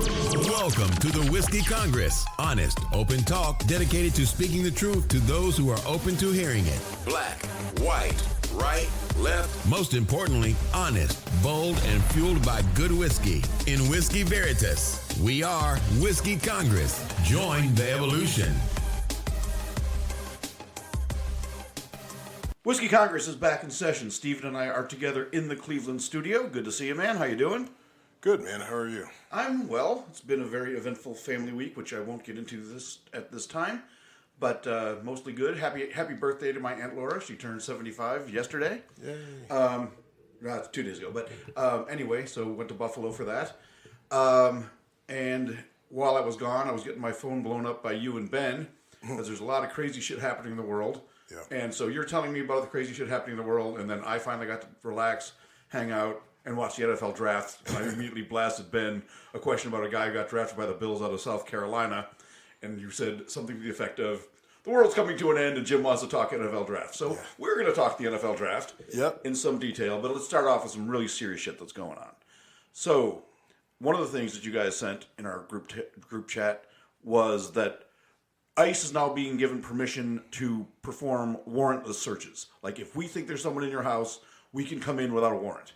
Welcome to the Whiskey Congress. Honest, open talk dedicated to speaking the truth to those who are open to hearing it. Black, white, right, left. Most importantly, honest, bold, and fueled by good whiskey. In Whiskey Veritas, we are Whiskey Congress. Join the evolution. Whiskey Congress is back in session. Steven and I are together in the Cleveland studio. Good to see you, man. How you doing? Good, man. How are you? I'm well. It's been a very eventful family week, which I won't get into at this time, but mostly good. Happy birthday to my Aunt Laura. She turned 75 yesterday. Yay. It's 2 days ago, but anyway, so went to Buffalo for that. And while I was gone, I was getting my phone blown up by you and Ben, because there's a lot of crazy shit happening in the world. Yeah. And so you're telling me about the crazy shit happening in the world, and then I finally got to relax, hang out, and watch the NFL draft. And I immediately blasted Ben a question about a guy who got drafted by the Bills out of South Carolina. And you said something to the effect of, the world's coming to an end and Jim wants to talk NFL draft. So we're going to talk the NFL draft in some detail. But let's start off with some really serious shit that's going on. So one of the things that you guys sent in our group chat was that ICE is now being given permission to perform warrantless searches. Like, if we think there's someone in your house, we can come in without a warrant.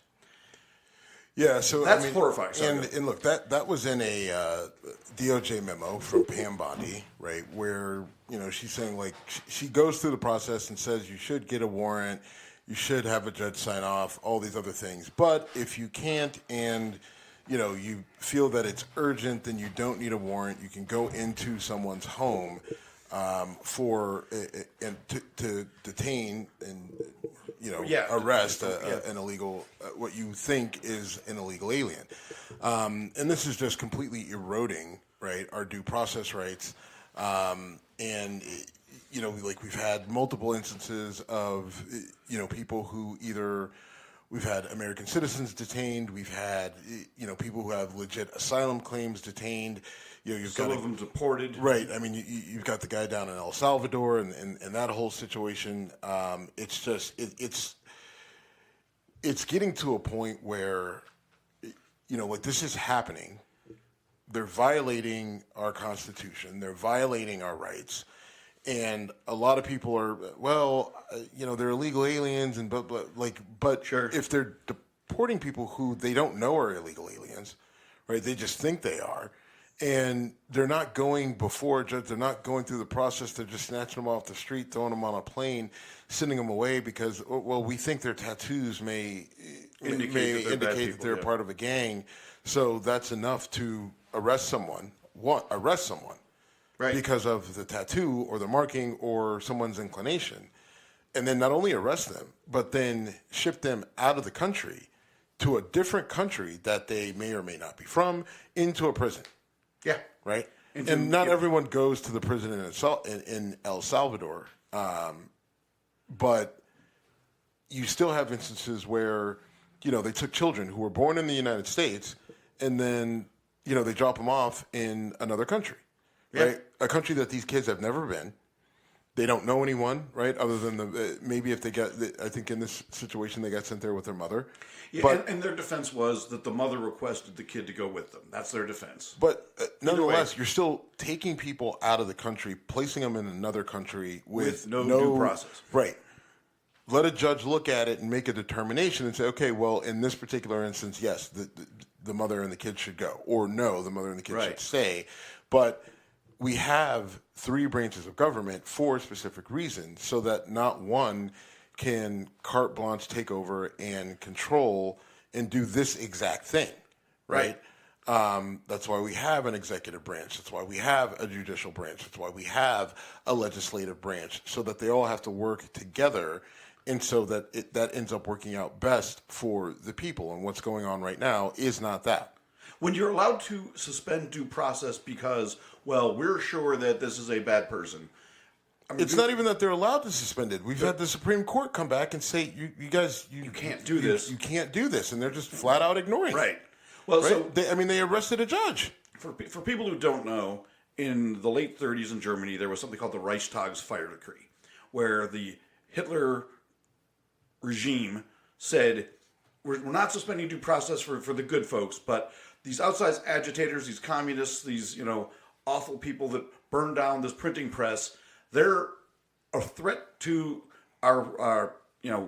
Yeah, so that's horrifying. And look, that was in a DOJ memo from Pam Bondi, right? Where she's saying, like, she goes through the process and says you should get a warrant, you should have a judge sign off, all these other things. But if you can't and you feel that it's urgent, then you don't need a warrant. You can go into someone's home to detain and arrest an illegal, what you think is an illegal alien. And this is just completely eroding, right, our due process rights. We've had multiple instances of people who either. We've had American citizens detained. We've had, people who have legit asylum claims detained. Some of them deported. Right. I mean, you've got the guy down in El Salvador and that whole situation. It's just it's getting to a point where, this is happening. They're violating our Constitution. They're violating our rights. And a lot of people are, they're illegal aliens, but sure. If they're deporting people who they don't know are illegal aliens, right? They just think they are, and they're not going before a judge. They're not going through the process. They're just snatching them off the street, throwing them on a plane, sending them away because, we think their tattoos may indicate that they're part of a gang. So that's enough to arrest someone. Right. Because of the tattoo or the marking or someone's inclination. And then not only arrest them, but then ship them out of the country to a different country that they may or may not be from into a prison. Yeah. Right? And not everyone goes to the prison in El Salvador. But you still have instances where, they took children who were born in the United States and then, they drop them off in another country. Right, a country that these kids have never been. They don't know anyone, right? Other than maybe if they got, I think in this situation they got sent there with their mother. Yeah, but, and their defense was that the mother requested the kid to go with them. That's their defense. But nonetheless, you're still taking people out of the country, placing them in another country with no due process. Right. Let a judge look at it and make a determination and say, okay, well, in this particular instance, yes, the mother and the kid should go, or no, the mother and the kid should stay, but. We have 3 branches of government for specific reasons so that not one can carte blanche take over and control and do this exact thing, right? That's why we have an executive branch. That's why we have a judicial branch. That's why we have a legislative branch so that they all have to work together and so that that ends up working out best for the people. And what's going on right now is not that. When you're allowed to suspend due process because, we're sure that this is a bad person. I mean, it's not even that they're allowed to suspend it. We've had the Supreme Court come back and say, you guys, you can't do this. You can't do this. And they're just flat out ignoring it. Right. Well, right? So... they arrested a judge. For people who don't know, in the late 30s in Germany, there was something called the Reichstag's fire decree, where the Hitler regime said, we're not suspending due process for the good folks, but these outside agitators, these communists, these awful people that burn down this printing press, they're a threat to our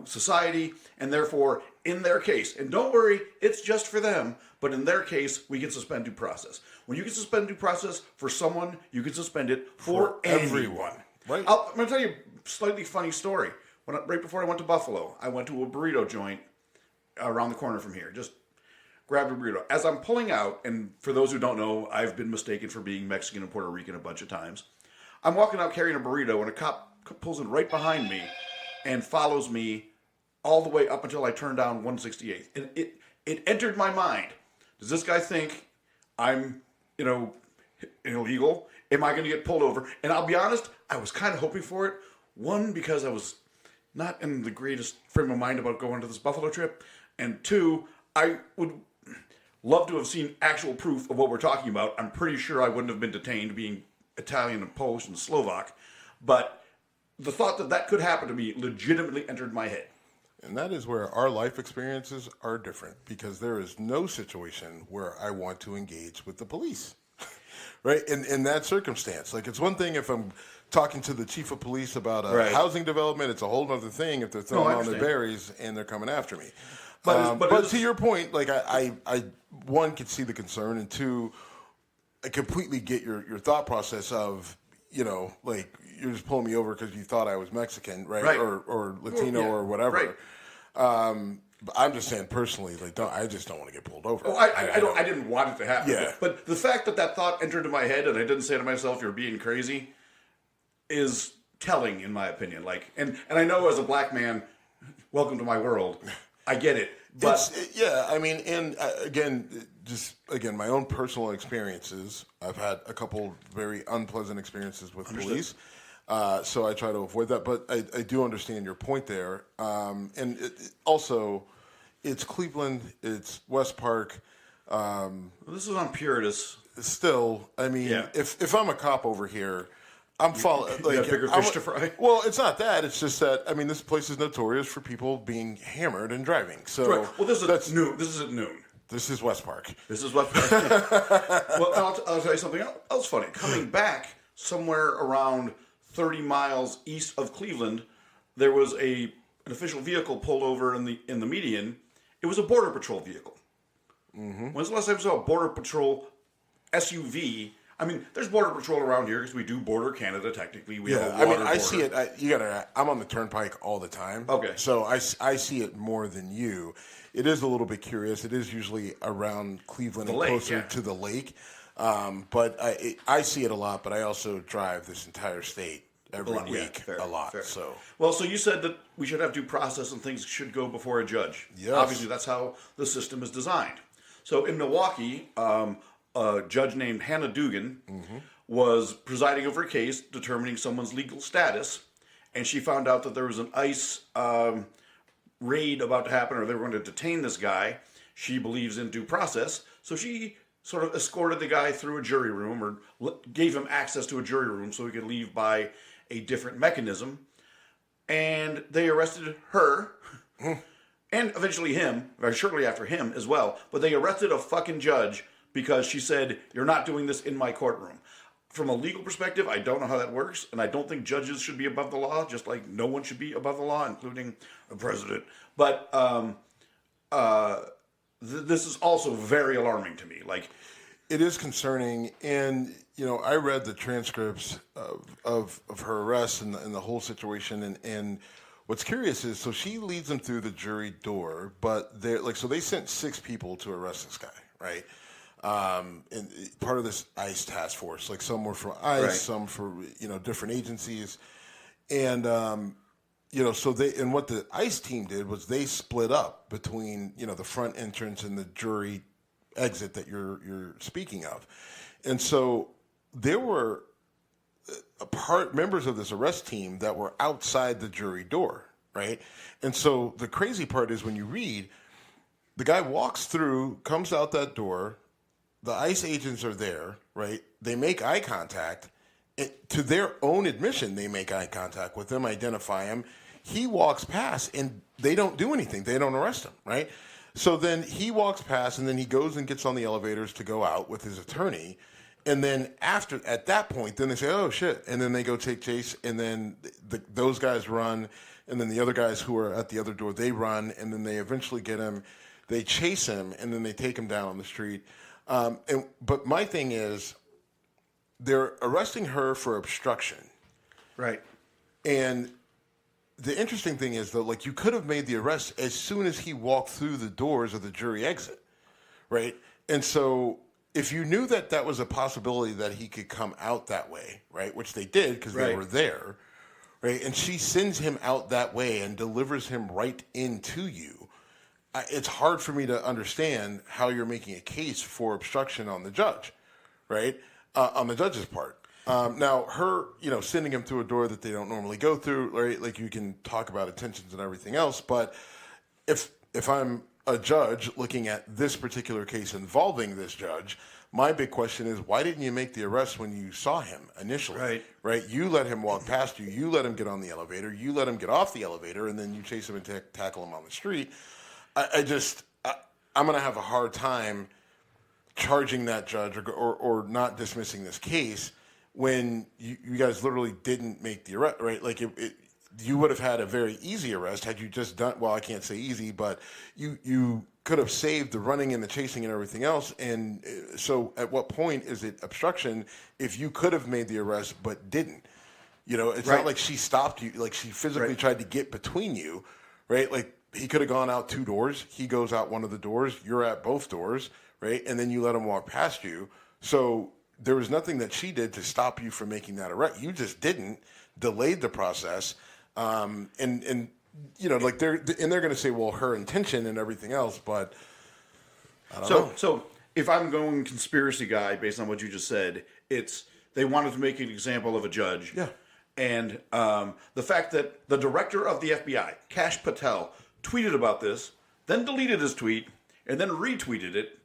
society, and therefore, in their case, and don't worry, it's just for them, but in their case, we can suspend due process. When you can suspend due process for someone, you can suspend it for everyone. Right. I'm going to tell you a slightly funny story. Right before I went to Buffalo, I went to a burrito joint around the corner from here. Just grabbed a burrito. As I'm pulling out, and for those who don't know, I've been mistaken for being Mexican and Puerto Rican a bunch of times. I'm walking out carrying a burrito, and a cop pulls in right behind me and follows me all the way up until I turn down 168th. And it entered my mind. Does this guy think I'm, illegal? Am I going to get pulled over? And I'll be honest, I was kind of hoping for it. One, because I was not in the greatest frame of mind about going to this Buffalo trip. And two, I would love to have seen actual proof of what we're talking about. I'm pretty sure I wouldn't have been detained being Italian and Polish and Slovak. But the thought that could happen to me legitimately entered my head. And that is where our life experiences are different, because there is no situation where I want to engage with the police, right? In that circumstance, like, it's one thing if I'm talking to the chief of police about a housing development. It's a whole other thing if they're throwing on their berries and they're coming after me. But to your point, like, I one, could see the concern, and two, I completely get your thought process of, like, you're just pulling me over because you thought I was Mexican, right? Or Latino or whatever. Right. But I'm just saying personally, like, I just don't want to get pulled over. Oh, I didn't want it to happen. Yeah. But the fact that thought entered into my head and I didn't say to myself, "You're being crazy," is telling, in my opinion. Like, and I know as a black man, welcome to my world. I get it. But again, my own personal experiences. I've had a couple very unpleasant experiences with police. So I try to avoid that, but I do understand your point there. And also, it's Cleveland, it's West Park. This is on Puritas. Still, I mean, if I'm a cop over here, I'm following. Like, you got bigger fish to fry? Well, it's not that. It's just that, I mean, this place is notorious for people being hammered and driving. So right. Well, this is at noon. This is West Park. This is West Park. Well, I'll tell you something else funny. Coming back somewhere around 30 miles east of Cleveland, there was an official vehicle pulled over in the median. It was a Border Patrol vehicle. Mm-hmm. When's the last time you saw a Border Patrol SUV? I mean, there's Border Patrol around here because we do border Canada, technically. We have a water border. See it. I'm on the Turnpike all the time. Okay. So I see it more than you. It is a little bit curious. It is usually around Cleveland and closer to the lake. But I see it a lot, but I also drive this entire state every week a lot. Fair. So you said that we should have due process and things should go before a judge. Yes. Obviously, that's how the system is designed. So in Milwaukee, a judge named Hannah Dugan was presiding over a case determining someone's legal status, and she found out that there was an ICE raid about to happen, or they were going to detain this guy. She believes in due process, so she sort of escorted the guy through a jury room, or gave him access to a jury room so he could leave by a different mechanism, and they arrested her and eventually him, or shortly after him as well, but they arrested a fucking judge because she said, "You're not doing this in my courtroom." From a legal perspective, I don't know how that works, and I don't think judges should be above the law, just like no one should be above the law, including the president. But this is also very alarming to me. Like, it is concerning, and I read the transcripts of her arrest and the whole situation, and what's curious is, so she leads them through the jury door, but they sent 6 people to arrest this guy, right? And part of this ICE task force, like some were for ICE, some for different agencies, and so what the ICE team did was they split up between the front entrance and the jury exit that you're speaking of, and so there were members of this arrest team that were outside the jury door, right? And so the crazy part is when you read, the guy walks through, comes out that door. The ICE agents are there, right? They make eye contact. To their own admission, they make eye contact with him, identify him. He walks past, and they don't do anything. They don't arrest him, right? So then he walks past, and then he goes and gets on the elevators to go out with his attorney. And then at that point, then they say, oh, shit. And then they go take chase, and then those guys run, and then the other guys who are at the other door, they run, and then they eventually get him. They chase him, and then they take him down on the street. But my thing is, they're arresting her for obstruction. Right. And the interesting thing is, though, like, you could have made the arrest as soon as he walked through the doors of the jury exit, right? And so if you knew that that was a possibility that he could come out that way, right, which they did because they were there, right, and she sends him out that way and delivers him right into you, it's hard for me to understand how you're making a case for obstruction on the judge, right, on the judge's part. Now, her, sending him through a door that they don't normally go through, right? Like, you can talk about intentions and everything else, but if I'm a judge looking at this particular case involving this judge, my big question is, why didn't you make the arrest when you saw him initially? Right? You let him walk past you. You let him get on the elevator. You let him get off the elevator, and then you chase him and tackle him on the street. I'm going to have a hard time charging that judge or not dismissing this case when you guys literally didn't make the arrest, right? Like, you would have had a very easy arrest had you just done, well, I can't say easy, but you could have saved the running and the chasing and everything else. And so at what point is it obstruction if you could have made the arrest but didn't? It's not like she stopped you, like she physically tried to get between you, right? Like, he could have gone out 2 doors. He goes out one of the doors. You're at both doors, right? And then you let him walk past you. So there was nothing that she did to stop you from making that arrest. You just didn't, delayed the process. Like they're going to say, well, her intention and everything else, but I don't know. So if I'm going conspiracy guy based on what you just said, it's they wanted to make an example of a judge. Yeah. And the fact that the director of the FBI, Kash Patel, tweeted about this, then deleted his tweet, and then retweeted it.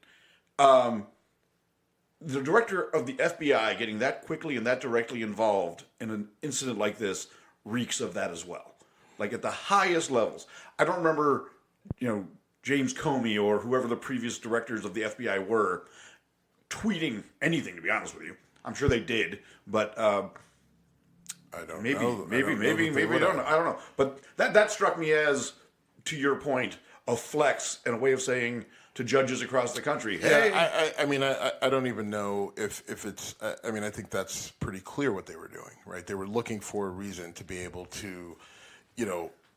The director of the FBI getting that quickly and that directly involved in an incident like this reeks of that as well. Like, at the highest levels. I don't remember, James Comey or whoever the previous directors of the FBI were tweeting anything, to be honest with you. I'm sure they did, but I don't know. Maybe I don't know. But that struck me as, to your point, a flex and a way of saying to judges across the country, hey. Yeah, I don't even know if it's, I think that's pretty clear what they were doing, right? They were looking for a reason to be able to,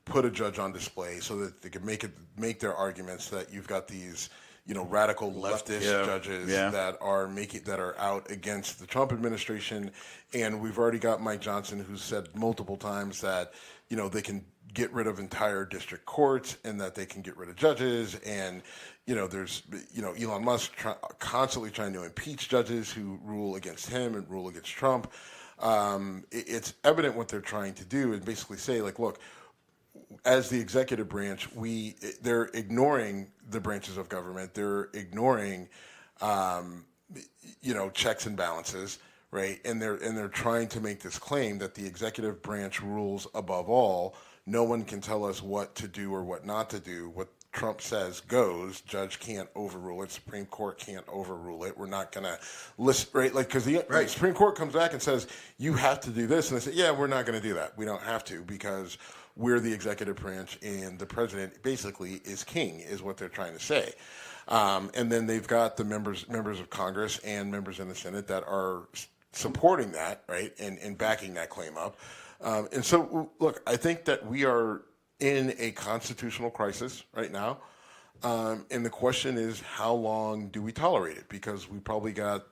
put a judge on display so that they could make their arguments that you've got these, radical leftist judges that are out against the Trump administration. And we've already got Mike Johnson, who's said multiple times that, they can get rid of entire district courts and that they can get rid of judges. And, there's, Elon Musk constantly trying to impeach judges who rule against him and rule against Trump. It's evident what they're trying to do is basically say, like, look, as the executive branch, they're ignoring the branches of government. They're ignoring, checks and balances, right? And they're trying to make this claim that the executive branch rules above all. No one can tell us what to do or what not to do. What Trump says goes. Judge can't overrule it. Supreme Court can't overrule it. We're not going to list, right? Like, because the Supreme Court comes back and says, you have to do this. And they say, yeah, we're not going to do that. We don't have to because we're the executive branch and the president basically is king, is what they're trying to say. And then they've got the members of Congress and members in the Senate that are supporting that, right, and backing that claim up. And so, look, I think that we are in a constitutional crisis right now. And the question is, how long do we tolerate it? Because we probably got,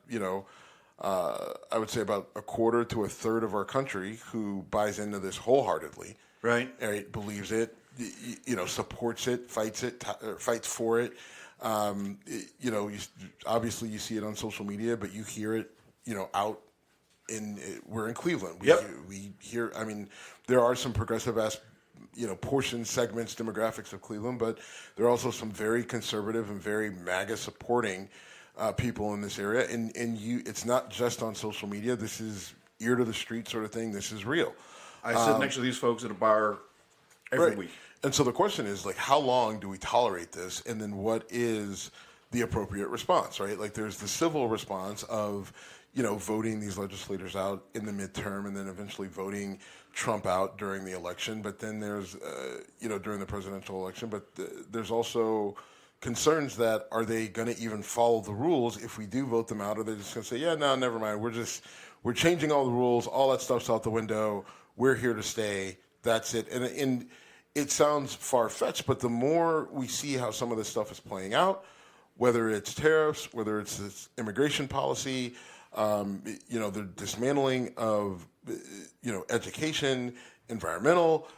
I would say about a quarter to a third of our country who buys into this wholeheartedly. Right? Believes it, supports it, fights for it. Obviously you see it on social media, but you hear it, out we're in Cleveland. We hear, there are some progressive portions, segments, demographics of Cleveland, but there are also some very conservative and very MAGA supporting people in this area. And it's not just on social media. This is ear to the street sort of thing. This is real. I sit next to these folks at a bar every week. And so the question is, like, how long do we tolerate this? And then what is the appropriate response, right? Like, there's the civil response of, voting these legislators out in the midterm and then eventually voting Trump out during the election. But then there's, during the presidential election. But there's also concerns that, are they going to even follow the rules if we do vote them out? Or they're just going to say, yeah, no, never mind. We're changing all the rules. All that stuff's out the window. We're here to stay. That's it. And it sounds far-fetched, but the more we see how some of this stuff is playing out, whether it's tariffs, whether it's this immigration policy, the dismantling of, education, environmental,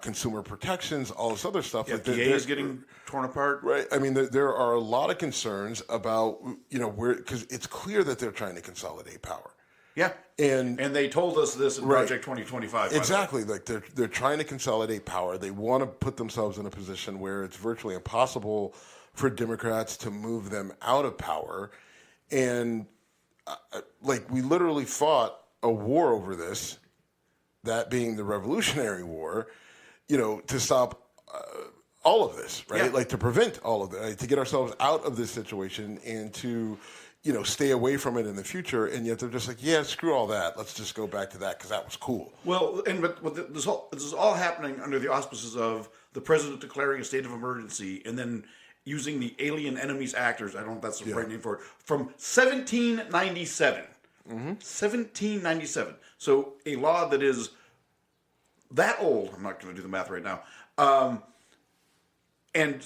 consumer protections, all this other stuff. Yeah, like PA is getting torn apart. Right. I mean, there are a lot of concerns about, because it's clear that they're trying to consolidate power. Yeah, and they told us this in Project 2025. Exactly, like they're trying to consolidate power. They want to put themselves in a position where it's virtually impossible for Democrats to move them out of power, and we literally fought a war over this, that being the Revolutionary War, to stop all of this, right? Yeah. Like to prevent all of that, to get ourselves out of this situation and to stay away from it in the future, and yet they're just like, yeah, screw all that. Let's just go back to that because that was cool. Well, but this is all happening under the auspices of the president declaring a state of emergency and then using the Alien Enemies Actors, I don't know if that's the right name for it, from 1797. Mm-hmm. 1797. So a law that is that old, I'm not going to do the math right now, and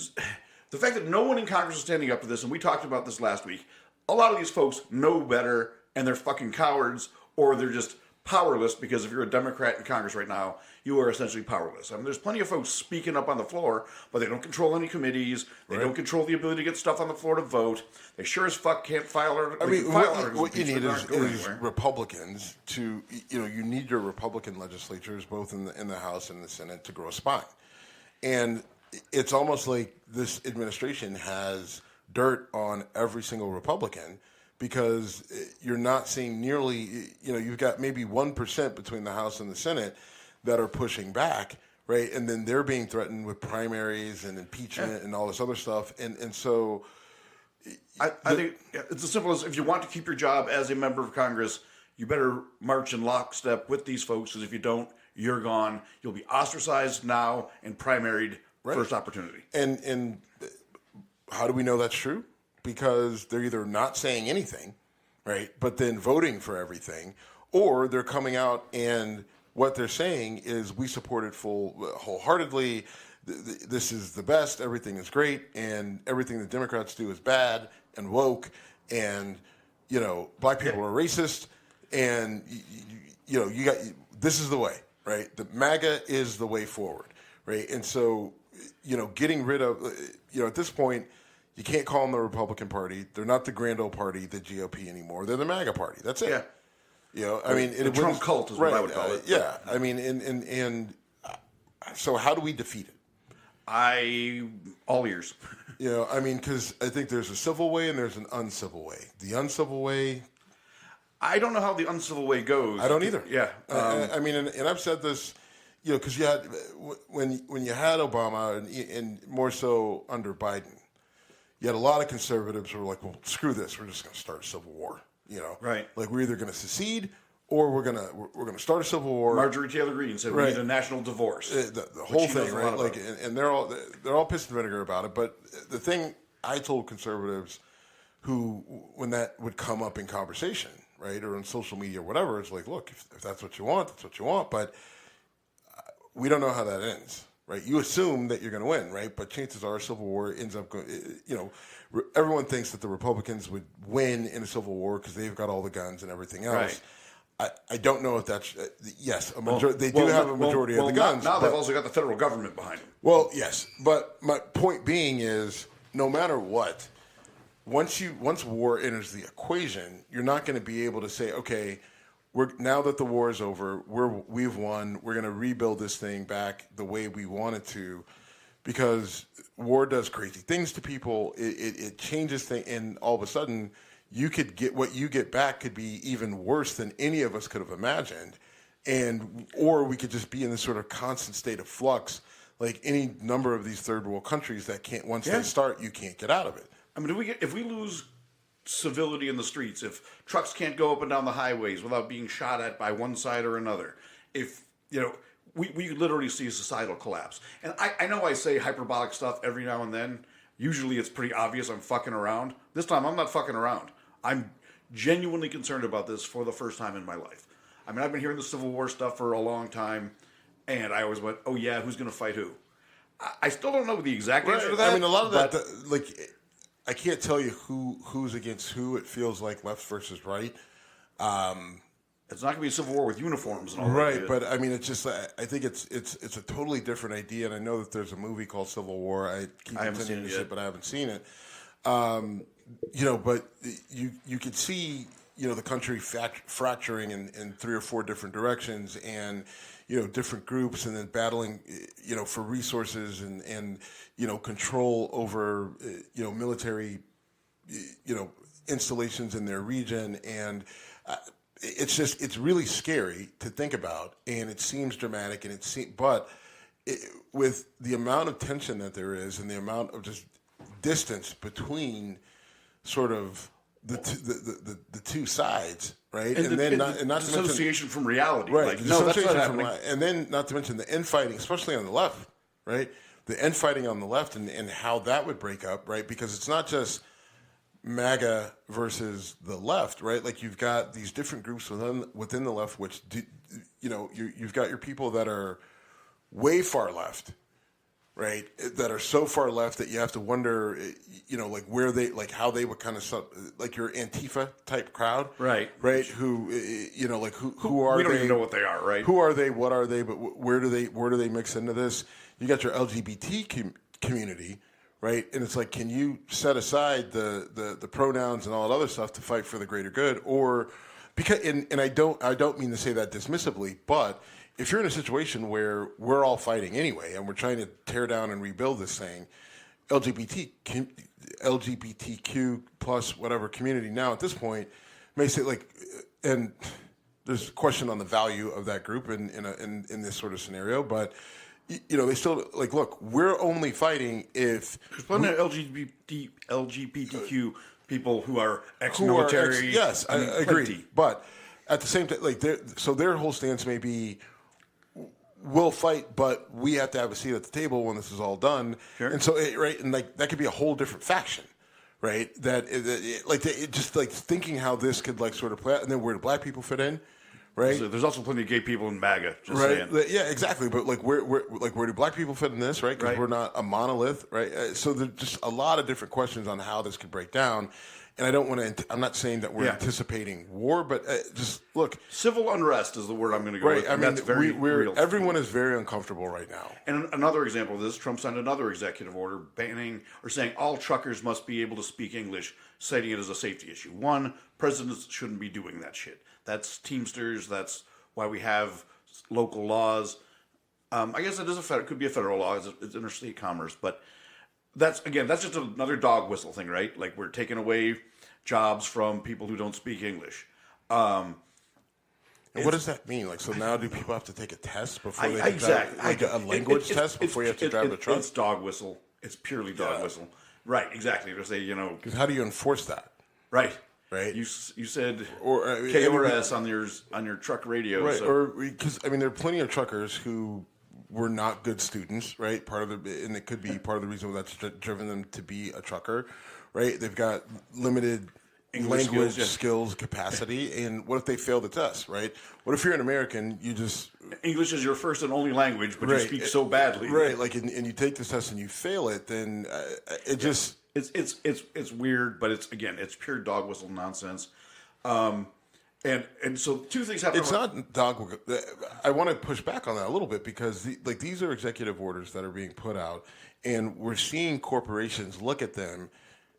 the fact that no one in Congress is standing up to this, and we talked about this last week, a lot of these folks know better, and they're fucking cowards, or they're just powerless, because if you're a Democrat in Congress right now, you are essentially powerless. I mean, there's plenty of folks speaking up on the floor, but they don't control any committees. They don't control the ability to get stuff on the floor to vote. They sure as fuck can't file articles. I mean, what you need is Republicans to, you need your Republican legislatures, both in the House and the Senate, to grow a spine. And it's almost like this administration has dirt on every single Republican, because you're not seeing nearly, you've got maybe 1% between the House and the Senate that are pushing back, right? And then they're being threatened with primaries and impeachment and all this other stuff. And so I think it's as simple as, if you want to keep your job as a member of Congress, you better march in lockstep with these folks, because if you don't, you're gone. You'll be ostracized now and primaried first opportunity. And how do we know that's true? Because they're either not saying anything, right, but then voting for everything, or they're coming out and what they're saying is, we support it wholeheartedly, this is the best, everything is great, and everything the Democrats do is bad and woke, and, black people are racist, and, you got, this is the way, right? The MAGA is the way forward, right? And so, getting rid of, at this point, you can't call them the Republican Party. They're not the grand old party, the GOP anymore. They're the MAGA party. That's it. Yeah. I mean, the Trump cult is what I would call it. Yeah. I mean, and so how do we defeat it? All ears. I mean, because I think there's a civil way and there's an uncivil way. The uncivil way, I don't know how the uncivil way goes. I don't either. Yeah. I mean, and I've said this, because you had, when you had Obama, and more so under Biden, you had a lot of conservatives who were like, well, screw this, we're just going to start a civil war. Right. Like, we're either going to secede or we're gonna start a civil war. Marjorie Taylor Greene said we need a national divorce. The whole thing, right? Like, and they're all pissed and vinegar about it. But the thing I told conservatives, who, when that would come up in conversation, right, or on social media or whatever, it's like, look, if that's what you want, that's what you want. But we don't know how that ends. Right, you assume that you're going to win, right? But chances are, a civil war ends up going. Everyone thinks that the Republicans would win in a civil war because they've got all the guns and everything else. Right. I don't know if that's yes. They do have a majority of the guns. Now they've also got the federal government behind them. Well, yes, but my point being is, no matter what, once war enters the equation, you're not going to be able to say, okay, now that the war is over, we've won. We're going to rebuild this thing back the way we want it to, because war does crazy things to people. It changes things, and all of a sudden, you could get what you get back could be even worse than any of us could have imagined. or we could just be in this sort of constant state of flux, like any number of these third world countries that can't, once they start, you can't get out of it. I mean, if we lose civility in the streets, if trucks can't go up and down the highways without being shot at by one side or another, if, we literally see a societal collapse. And I know I say hyperbolic stuff every now and then. Usually it's pretty obvious I'm fucking around. This time I'm not fucking around. I'm genuinely concerned about this for the first time in my life. I mean, I've been hearing the Civil War stuff for a long time, and I always went, oh yeah, who's going to fight who? I still don't know the exact answer to that. I mean, a lot of that, I can't tell you who's against who. It feels like left versus right. It's not going to be a civil war with uniforms and all that. Right, but I mean, it's just, I think it's a totally different idea, and I know that there's a movie called Civil War. I haven't seen it yet, but I haven't seen it. But you could see, the country fracturing in 3 or 4 different directions, and different groups, and then battling, for resources and control over, military, installations in their region, and it's really scary to think about, and it seems dramatic, and with the amount of tension that there is, and the amount of just distance between sort of the two sides, right? And not dissociation from reality, right? Like, no, that's not happening. And then not to mention the infighting, especially on the left, right? The infighting on the left, and how that would break up, right? Because it's not just MAGA versus the left, right? Like, you've got these different groups within the left, which you've got your people that are way far left, right? That are so far left that you have to wonder, like where they, like how they would kind of, like your Antifa type crowd, right? Who, like who are they? We don't even know what they are, right? Who are they? What are they? But where do they mix into this? You got your LGBT community, right? And it's like, can you set aside the pronouns and all that other stuff to fight for the greater good? Or because, and I don't mean to say that dismissively, but if you're in a situation where we're all fighting anyway, and we're trying to tear down and rebuild this thing, LGBTQ plus whatever community now at this point may say, like, and there's a question on the value of that group in this sort of scenario, but they still, like, look, we're only fighting if there's plenty of LGBTQ people who are ex-military. Yes, I agree, but at the same time, like, their whole stance may be, we'll fight, but we have to have a seat at the table when this is all done. Sure. And so, right, and like that could be a whole different faction, right? Just like thinking how this could like sort of play out, and then where do black people fit in, right? So there's also plenty of gay people in MAGA, just right? saying. Yeah, exactly. But like where do black people fit in this, right? Because we're not a monolith, right? So there's just a lot of different questions on how this could break down. And I don't want to. I'm not saying that we're anticipating war, but just look. Civil unrest is the word I'm going to go with. I mean, that's very real. Everyone is very uncomfortable right now. And another example of this: Trump signed another executive order banning or saying all truckers must be able to speak English, citing it as a safety issue. One, presidents shouldn't be doing that shit. That's Teamsters. That's why we have local laws. I guess it could be a federal law. It's interstate commerce, but. That's just another dog whistle thing, right? Like, we're taking away jobs from people who don't speak English. And what does that mean? Like, so now do people have to take a test before they can drive, like a language test before you have to drive the truck? It's dog whistle. It's purely dog whistle. Right, exactly. To say, because how do you enforce that? Right. Right. You said KRS on your truck radio. Right. So. Or because there are plenty of truckers who were not good students, right? And it could be part of the reason that's driven them to be a trucker, right? They've got limited English language skills, capacity, and what if they fail the test, right? What if you're an American, English is your first and only language, but you speak so badly, right? Like, and you take this test and you fail it, then it's weird, but it's pure dog whistle nonsense. And so two things happen. It's not dog. I want to push back on that a little bit because these are executive orders that are being put out, and we're seeing corporations look at them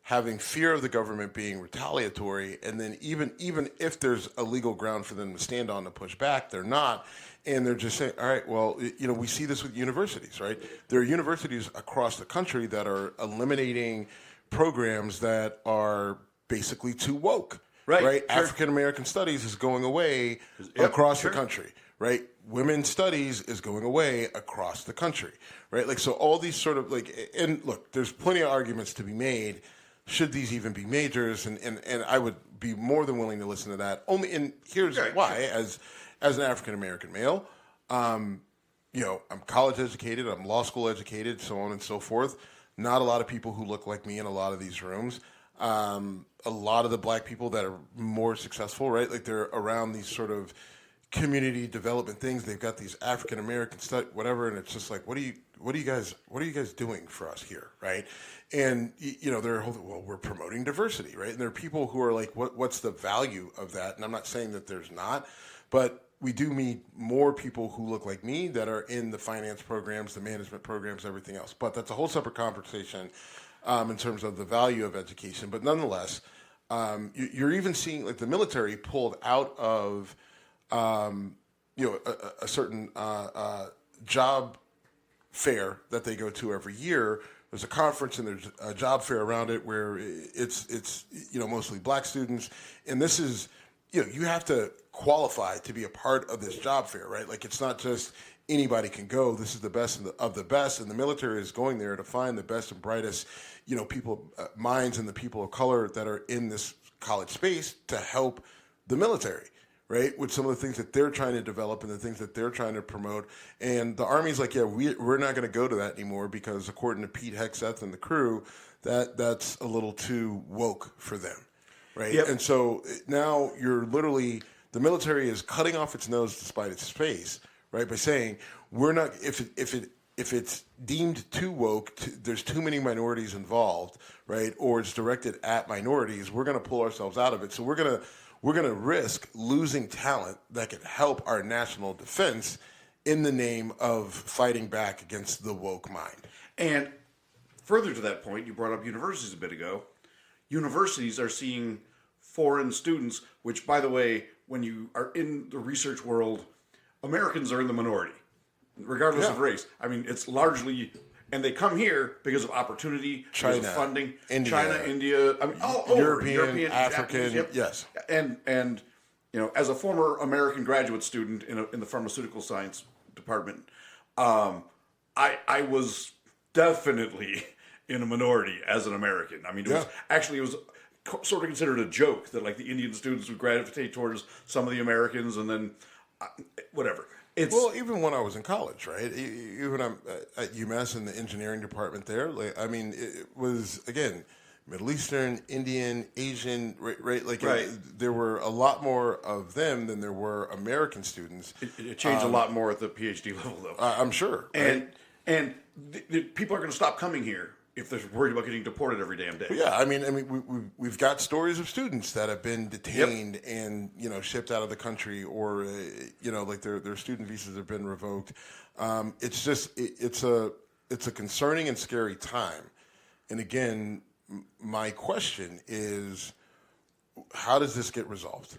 having fear of the government being retaliatory, and then even if there's a legal ground for them to stand on to push back, they're not, and they're just saying, all right, well, we see this with universities, right? There are universities across the country that are eliminating programs that are basically too woke. Right. Sure. African American studies is going away across the country, right? Women's studies is going away across the country, right? Like, so all these sort of and look, there's plenty of arguments to be made. Should these even be majors? And I would be more than willing to listen to that. And here's why: as an African American male, I'm college educated, I'm law school educated, so on and so forth. Not a lot of people who look like me in a lot of these rooms. A lot of the black people that are more successful, right? Like, they're around these sort of community development things. They've got these African American stuff, whatever, and it's just like, what are you guys doing for us here, right? And they're we're promoting diversity, right? And there are people who are like, what's the value of that? And I'm not saying that there's not, but we do meet more people who look like me that are in the finance programs, the management programs, everything else. But that's a whole separate conversation in terms of the value of education. But nonetheless, you're even seeing like the military pulled out of a certain job fair that they go to every year. There's a conference and there's a job fair around it where it's mostly black students, and this is you have to qualify to be a part of this job fair, right? Like, it's not just anybody can go. This is the best of the best, and the military is going there to find the best and brightest people, minds, and the people of color that are in this college space to help the military, right, with some of the things that they're trying to develop and the things that they're trying to promote. And the Army's like, we're not going to go to that anymore because according to Pete Hegseth and the crew, that's a little too woke for them, right? Yep. And so now you're literally, the military is cutting off its nose to spite its face, right, by saying we're not, if it's deemed too woke, there's too many minorities involved, right, or it's directed at minorities, we're going to pull ourselves out of it. So we're going to risk losing talent that could help our national defense in the name of fighting back against the woke mind. And further to that point, you brought up universities a bit ago. Universities are seeing foreign students, which, by the way, when you are in the research world, Americans are in the minority, regardless of race. I mean, it's largely... And they come here because of opportunity, because of funding. India. I mean, all over. European, African, Japanese, yes. And as a former American graduate student in the pharmaceutical science department, I was definitely in a minority as an American. I mean, it was sort of considered a joke that like the Indian students would gravitate towards some of the Americans, and then whatever. Even when I was in college, right? Even I'm at UMass in the engineering department there. Like, I mean, it was, again, Middle Eastern, Indian, Asian, right? Like, there were a lot more of them than there were American students. It changed a lot more at the PhD level, though. I'm sure. And the people are going to stop coming here if they're worried about getting deported every damn day. Yeah, I mean, we've got stories of students that have been detained and shipped out of the country, or like their student visas have been revoked. It's just it's a concerning and scary time. And again, my question is, how does this get resolved?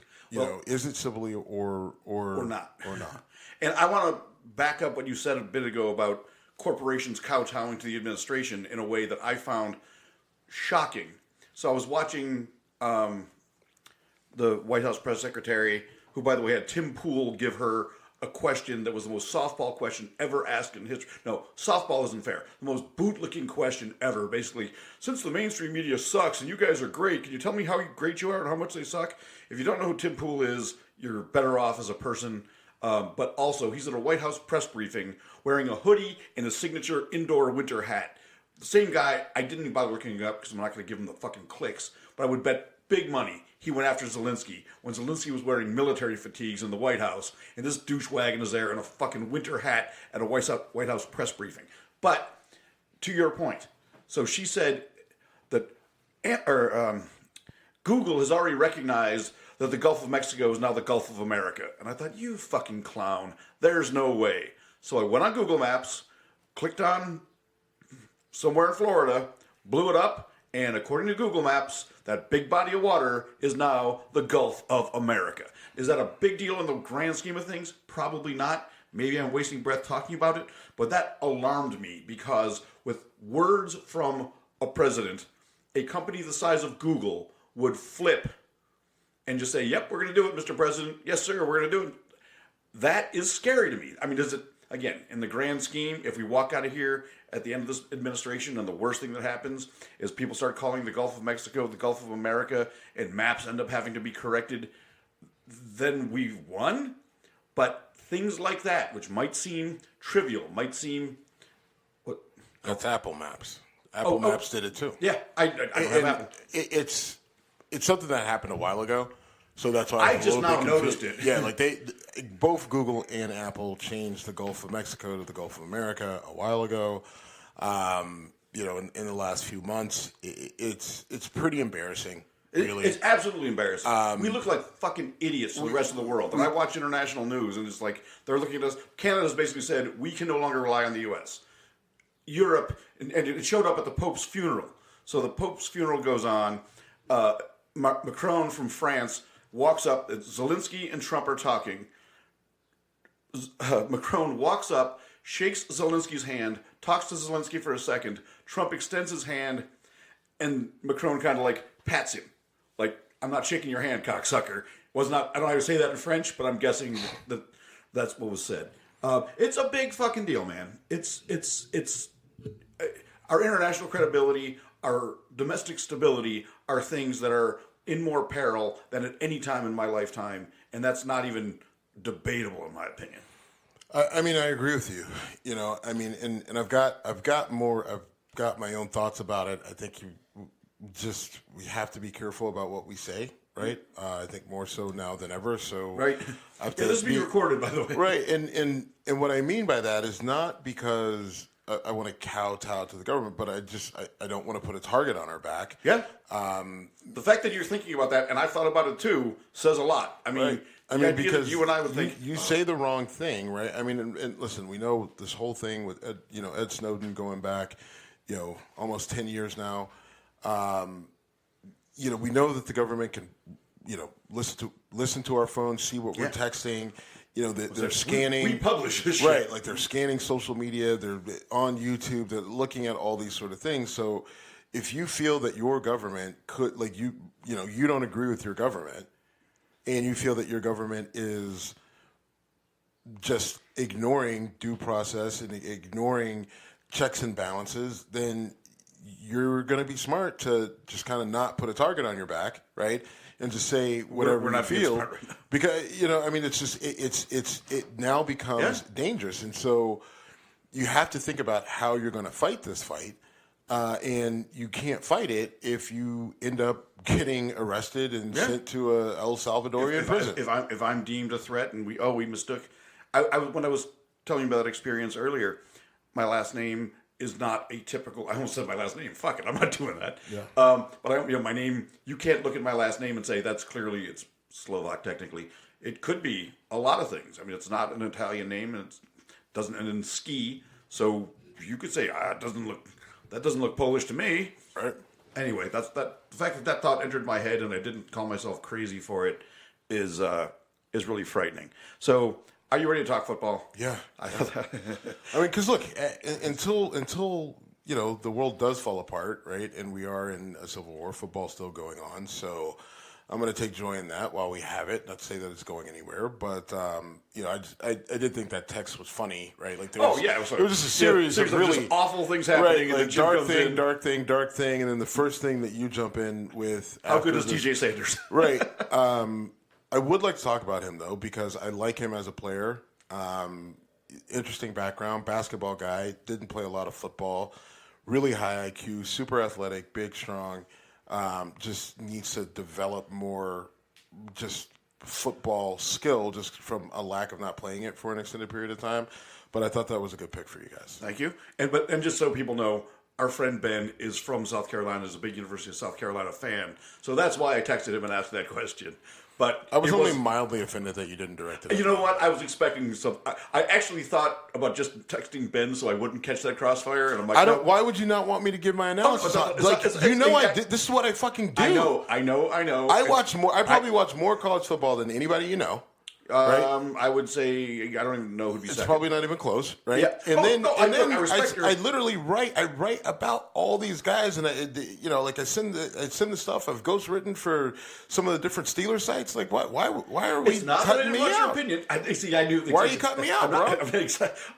Is it civilly or not? Or not? And I want to back up what you said a bit ago about corporations kowtowing to the administration in a way that I found shocking. So I was watching the White House press secretary, who, by the way, had Tim Pool give her a question that was the most softball question ever asked in history. No, softball isn't fair. The most bootlicking question ever. Basically, since the mainstream media sucks and you guys are great, can you tell me how great you are and how much they suck? If you don't know who Tim Pool is, you're better off as a person. But also, he's at a White House press briefing wearing a hoodie and a signature indoor winter hat. The same guy, I didn't even bother looking it up because I'm not going to give him the fucking clicks, but I would bet big money he went after Zelensky when Zelensky was wearing military fatigues in the White House, and this douchewagon is there in a fucking winter hat at a White House press briefing. But to your point, so she said that Google has already recognized that the Gulf of Mexico is now the Gulf of America. And I thought, you fucking clown, there's no way. So I went on Google Maps, clicked on somewhere in Florida, blew it up, and according to Google Maps, that big body of water is now the Gulf of America. Is that a big deal in the grand scheme of things? Probably not. Maybe I'm wasting breath talking about it, but that alarmed me because with words from a president, a company the size of Google would flip and just say, yep, we're going to do it, Mr. President. Yes, sir, we're going to do it. that is scary to me. I mean, does it, again, in the grand scheme, if we walk out of here at the end of this administration and the worst thing that happens is people start calling the Gulf of Mexico the Gulf of America and maps end up having to be corrected, then we've won? But things like that, which might seem trivial, might seem... That's Apple Maps. Apple Maps did it too. Yeah, I don't have Apple. It's something that happened a while ago, so that's why I just now noticed it. Yeah, like both Google and Apple changed the Gulf of Mexico to the Gulf of America a while ago. In the last few months, it's pretty embarrassing. Really. It's absolutely embarrassing. We look like fucking idiots to the rest of the world. And I watch international news, and it's like they're looking at us. Canada's basically said we can no longer rely on the U.S. Europe, and it showed up at the Pope's funeral. So the Pope's funeral goes on. Macron from France walks up. Zelensky and Trump are talking. Macron walks up, shakes Zelensky's hand, talks to Zelensky for a second. Trump extends his hand, and Macron kind of like pats him. Like, I'm not shaking your hand, cocksucker. I don't know how to say that in French, but I'm guessing that that's what was said. It's a big fucking deal, man. It's our international credibility, our domestic stability are things that are in more peril than at any time in my lifetime, and that's not even debatable in my opinion. I mean, I agree with you. And I've got my own thoughts about it. I think we have to be careful about what we say, right? I think more so now than ever. So right, this is being recorded, by the way. Right, and what I mean by that is not because I want to kowtow to the government, but I don't want to put a target on our back. Yeah. The fact that you're thinking about that, and I've thought about it too, says a lot. I mean, right. Because you and I would think you say the wrong thing, right? I mean, and listen, we know this whole thing with Ed Snowden going back, almost 10 years now. We know that the government can, listen to our phones, see what we're texting. They're scanning. We publish this shit. Right, like they're scanning social media. They're on YouTube. They're looking at all these sort of things. So if you feel that your government could, like you don't agree with your government, and you feel that your government is just ignoring due process and ignoring checks and balances, then you're going to be smart to just kind of not put a target on your back, right? And just say whatever you feel, right, because it's just it now becomes dangerous, and so you have to think about how you're going to fight this fight, and you can't fight it if you end up getting arrested and sent to a El Salvadorian prison. If I'm deemed a threat, and we mistook, when I was telling you about that experience earlier, my last name is not a typical. I almost said my last name. Fuck it, I'm not doing that. Yeah. But my name. You can't look at my last name and say it's Slovak. Technically, it could be a lot of things. I mean, it's not an Italian name, and it doesn't end in ski. So you could say that doesn't look Polish to me. Right. Anyway, that's that. The fact that thought entered my head and I didn't call myself crazy for it is really frightening. So. Are you ready to talk football? Yeah. I mean, because look, until the world does fall apart, right, and we are in a civil war, football's still going on. So I'm going to take joy in that while we have it. Not to say that it's going anywhere, but I did think that text was funny, right? Like, there was just a series of really just awful things happening, right, and then dark thing, and then the first thing that you jump in with. How good is TJ Sanders? Right. I would like to talk about him, though, because I like him as a player. Interesting background, basketball guy, didn't play a lot of football, really high IQ, super athletic, big, strong, just needs to develop more just football skill just from a lack of not playing it for an extended period of time. But I thought that was a good pick for you guys. Thank you. And just so people know, our friend Ben is from South Carolina, is a big University of South Carolina fan. So that's why I texted him and asked that question. But I was only mildly offended that you didn't direct it. You know what? I was expecting some. I actually thought about just texting Ben so I wouldn't catch that crossfire, and I'm like, no. Why would you not want me to give my analysis? I did. This is what I fucking do. I know. I watch more. I probably watch more college football than anybody you know. I would say I don't even know who'd be second. It's probably not even close, right? Yeah. I literally write about all these guys, and I send the stuff I've ghostwritten for some of the different Steelers sites. Like, why are we cutting me out? Your opinion. I knew. Why are you cutting me out, bro?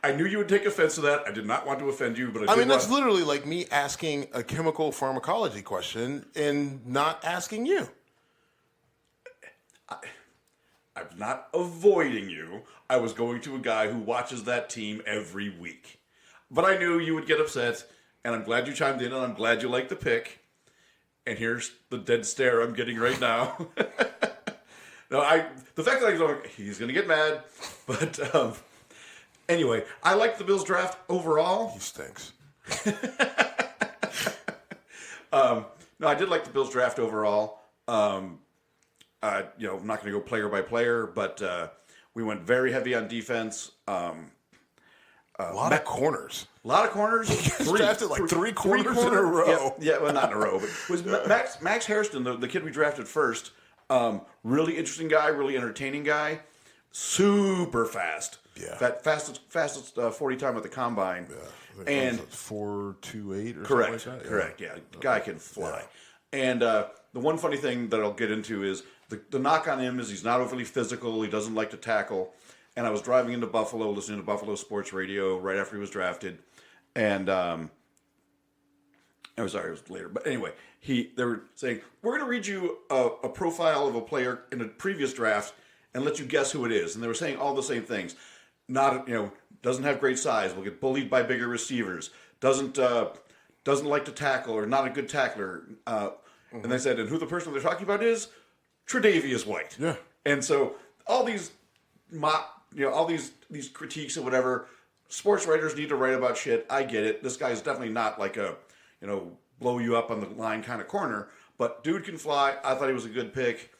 I knew you would take offense to that. I did not want to offend you, but that's literally like me asking a chemical pharmacology question and not asking you. I'm not avoiding you. I was going to a guy who watches that team every week. But I knew you would get upset, and I'm glad you chimed in, and I'm glad you liked the pick. And here's the dead stare I'm getting right now. No, the fact that I go, he's going to get mad. But anyway, I liked the Bills draft overall. He stinks. No, I did like the Bills draft overall. I'm not going to go player by player, but we went very heavy on defense. A lot of corners. A lot of corners. Drafted like three corners in a row. Yeah, well, not in a row. But it was Max Hairston, the kid we drafted first. Really interesting guy, really entertaining guy. Super fast. Yeah. Fastest 40 time at the combine. Yeah. And 4.28 or correct, something like that. Correct, yeah. The guy can fly. Yeah. And the one funny thing that I'll get into is the knock on him is he's not overly physical. He doesn't like to tackle. And I was driving into Buffalo, listening to Buffalo sports radio right after he was drafted. And I was sorry, it was later. But anyway, they were saying, we're going to read you a profile of a player in a previous draft and let you guess who it is. And they were saying all the same things. Doesn't have great size, will get bullied by bigger receivers, doesn't like to tackle or not a good tackler. And they said, and who the person they're talking about is Tre'Davious White. Yeah. And so all these these critiques and whatever, sports writers need to write about shit. I get it. This guy's definitely not like a, blow you up on the line kind of corner, but dude can fly. I thought he was a good pick.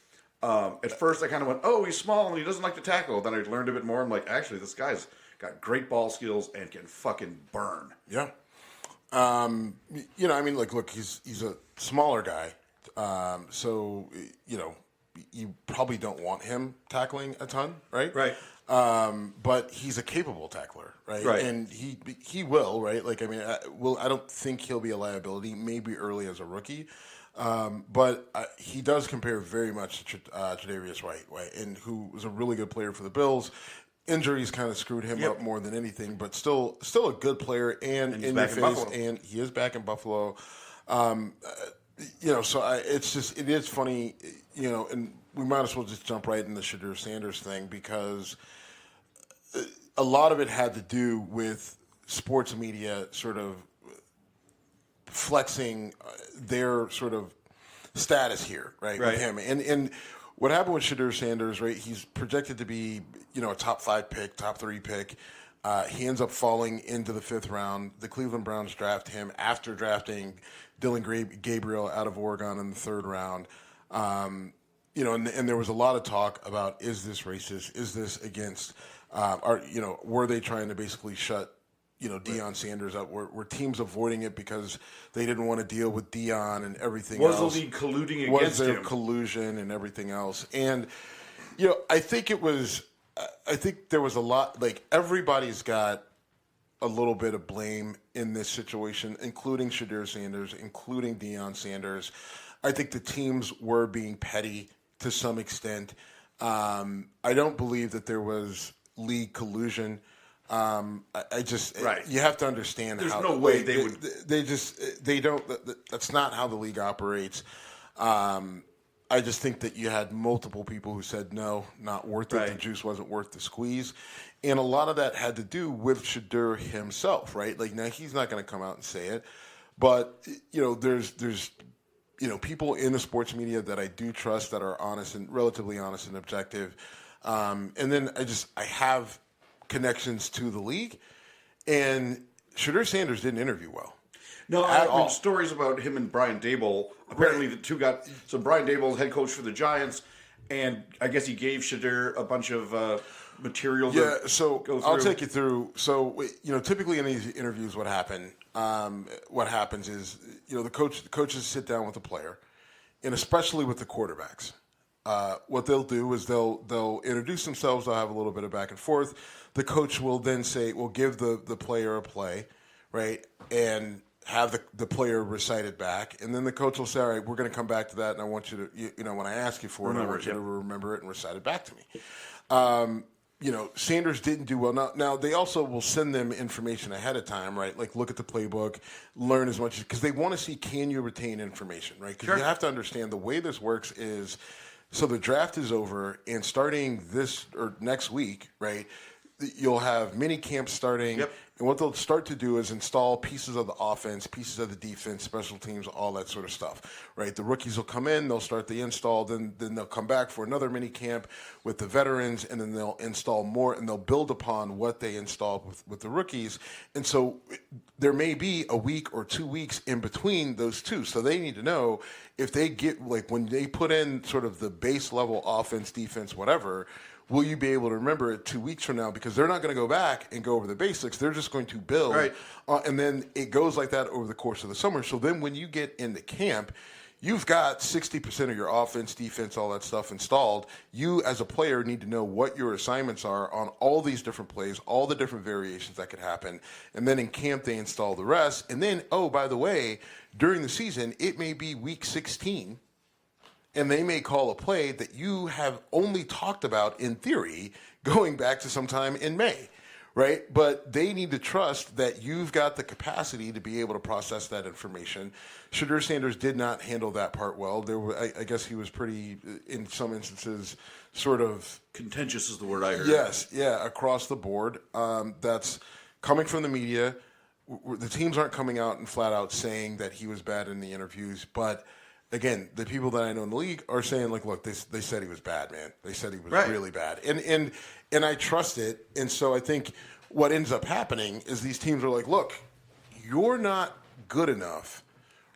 At first I kind of went, oh, he's small and he doesn't like to tackle. Then I learned a bit more. I'm like, actually, this guy's got great ball skills and can fucking burn. Yeah. Look, he's a smaller guy. So, you probably don't want him tackling a ton, right? Right. But he's a capable tackler, right? Right. And he will, right? I don't think he'll be a liability, maybe early as a rookie. But he does compare very much to Tre'Davious White, and who was a really good player for the Bills. Injuries kind of screwed him up more than anything, but still a good player and in your face, and he is back in Buffalo. It is funny, and we might as well just jump right in the Shedeur Sanders thing because a lot of it had to do with sports media sort of flexing their sort of status here, right? With him. And what happened with Shedeur Sanders, right? He's projected to be, a top 5 pick, top 3 pick. He ends up falling into the 5th round. The Cleveland Browns draft him after drafting Dylan Gabriel out of Oregon in the 3rd round. And there was a lot of talk about, is this racist? Is this against, were they trying to basically shut, Deion Sanders up? Were teams avoiding it because they didn't want to deal with Deion and everything else? Was the league colluding against him? Was there collusion and everything else? And, I think there was a lot, everybody's got a little bit of blame in this situation, including Shedeur Sanders, including Deion Sanders. I think the teams were being petty to some extent. I don't believe that there was league collusion. You have to understand There's no way they would. They don't. That's not how the league operates. I just think that you had multiple people who said no, not worth it. The juice wasn't worth the squeeze, and a lot of that had to do with Shedeur himself, right? Now he's not going to come out and say it, but there's people in the sports media that I do trust that are honest and relatively honest and objective, and then I have connections to the league, and Shedeur Sanders didn't interview well. No, I mean, stories about him and Brian Daboll. Apparently, the two got. So Brian Daboll, head coach for the Giants, and I guess he gave Shedeur a bunch of material. Yeah, so I'll take you through. So typically in these interviews, what happens is the coaches sit down with the player, and especially with the quarterbacks, what they'll do is they'll introduce themselves. They'll have a little bit of back and forth. The coach will then say, "We'll give the player a play, right?" And have the player recite it back, and then the coach will say, "All right, we're going to come back to that, and I want you to, when I ask you for it, I want you to remember it and recite it back to me." Sanders didn't do well. Now they also will send them information ahead of time, right? Like look at the playbook, learn as much because they want to see can you retain information, right? Because you have to understand the way this works is, so the draft is over, and starting this or next week, right? You'll have mini camps starting. Yep. And what they'll start to do is install pieces of the offense, pieces of the defense, special teams, all that sort of stuff, right? The rookies will come in, they'll start the install, then they'll come back for another mini camp with the veterans, and then they'll install more, and they'll build upon what they installed with the rookies. And so there may be a week or 2 weeks in between those two. So they need to know if they get, like when they put in sort of the base level offense, defense, whatever, will you be able to remember it 2 weeks from now? Because they're not going to go back and go over the basics. They're just going to build. Right. And then it goes like that over the course of the summer. So then when you get into camp, you've got 60% of your offense, defense, all that stuff installed. You as a player need to know what your assignments are on all these different plays, all the different variations that could happen. And then in camp, they install the rest. And then, oh, by the way, during the season, it may be week 16. And they may call a play that you have only talked about in theory going back to sometime in May, right? But they need to trust that you've got the capacity to be able to process that information. Shedeur Sanders did not handle that part well. I guess he was pretty, in some instances, sort of... Contentious is the word I heard. Yes, yeah, across the board. That's coming from the media. The teams aren't coming out and flat out saying that he was bad in the interviews, but... Again, the people that I know in the league are saying, like, look, they said he was bad, man. They said he was really bad. And I trust it. And so I think what ends up happening is these teams are like, look, you're not good enough,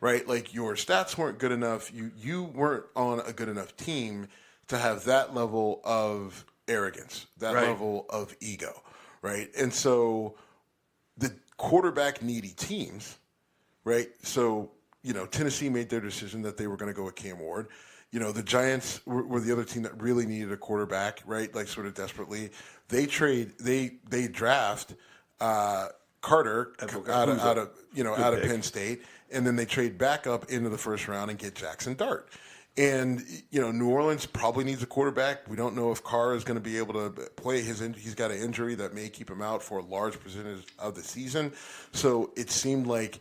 right? Like, your stats weren't good enough. You weren't on a good enough team to have that level of arrogance, that level of ego, right? And so the quarterback-needy teams, right? So... Tennessee made their decision that they were going to go with Cam Ward. The Giants were the other team that really needed a quarterback, right? Like sort of desperately. They draft Carter out of Penn State, and then they trade back up into the first round and get Jackson Dart. And New Orleans probably needs a quarterback. We don't know if Carr is going to be able to play. He's got an injury that may keep him out for a large percentage of the season. So it seemed like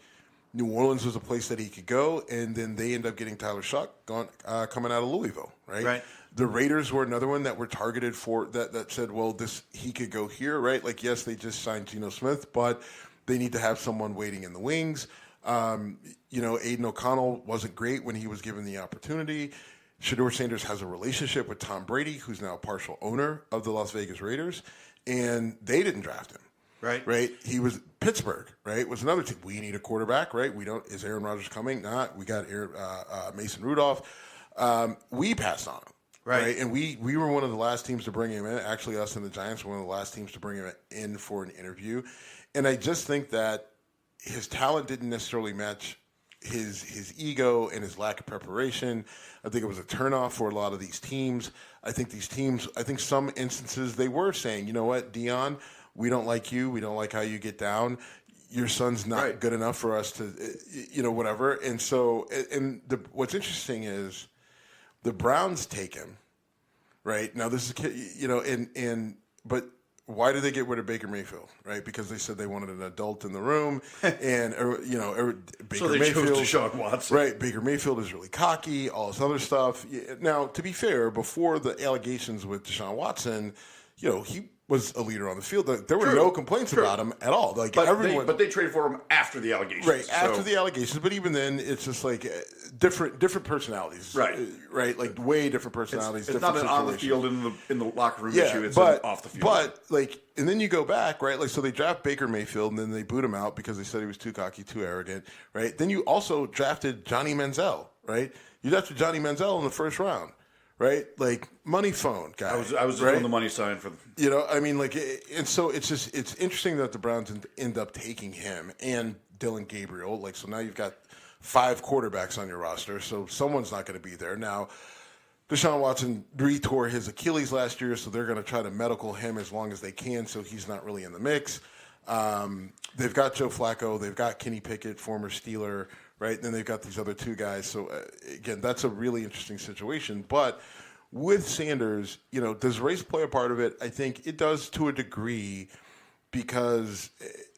New Orleans was a place that he could go, and then they end up getting Tyler Shuck coming out of Louisville, right? Right. The Raiders were another one that were targeted for that said, well, he could go here, right? Like, yes, they just signed Geno Smith, but they need to have someone waiting in the wings. Aiden O'Connell wasn't great when he was given the opportunity. Shedeur Sanders has a relationship with Tom Brady, who's now a partial owner of the Las Vegas Raiders, and they didn't draft him. Right. He was Pittsburgh. Right. Was another team. We need a quarterback. Right. We don't. Is Aaron Rodgers coming? Not. We got Mason Rudolph. We passed on him. Right. And we were one of the last teams to bring him in. Actually, us and the Giants were one of the last teams to bring him in for an interview. And I just think that his talent didn't necessarily match his ego and his lack of preparation. I think it was a turnoff for a lot of these teams. I think some instances they were saying, you know what, Dion, we don't like you. We don't like how you get down. Your son's not good enough for us to, whatever. And so, what's interesting is the Browns take him, right? Now, this is, but why did they get rid of Baker Mayfield, right? Because they said they wanted an adult in the room. And, Baker so they chose Deshaun Watson. Right. Baker Mayfield is really cocky, all this other stuff. Now, to be fair, before the allegations with Deshaun Watson, he was a leader on the field. There were no complaints about him at all. Like but they traded for him after the allegations. Right, after the allegations. But even then, it's just like different personalities. Right, like way different personalities. It's not an on the field in the locker room issue. It's an off the field. But and then you go back, right? Like, so they draft Baker Mayfield, and then they boot him out because they said he was too cocky, too arrogant. Right. Then you also drafted Johnny Manziel. Right. You drafted Johnny Manziel in the first round. Right, like money phone guy. I was doing the money sign for and so it's interesting that the Browns end up taking him and Dylan Gabriel. So now you've got 5 quarterbacks on your roster, so someone's not going to be there now. Deshaun Watson re-tore his Achilles last year, so they're going to try to medical him as long as they can, so he's not really in the mix. They've got Joe Flacco. They've got Kenny Pickett, former Steeler, right? And then they've got these other two guys. So, again, that's a really interesting situation. But with Sanders, does race play a part of it? I think it does to a degree because,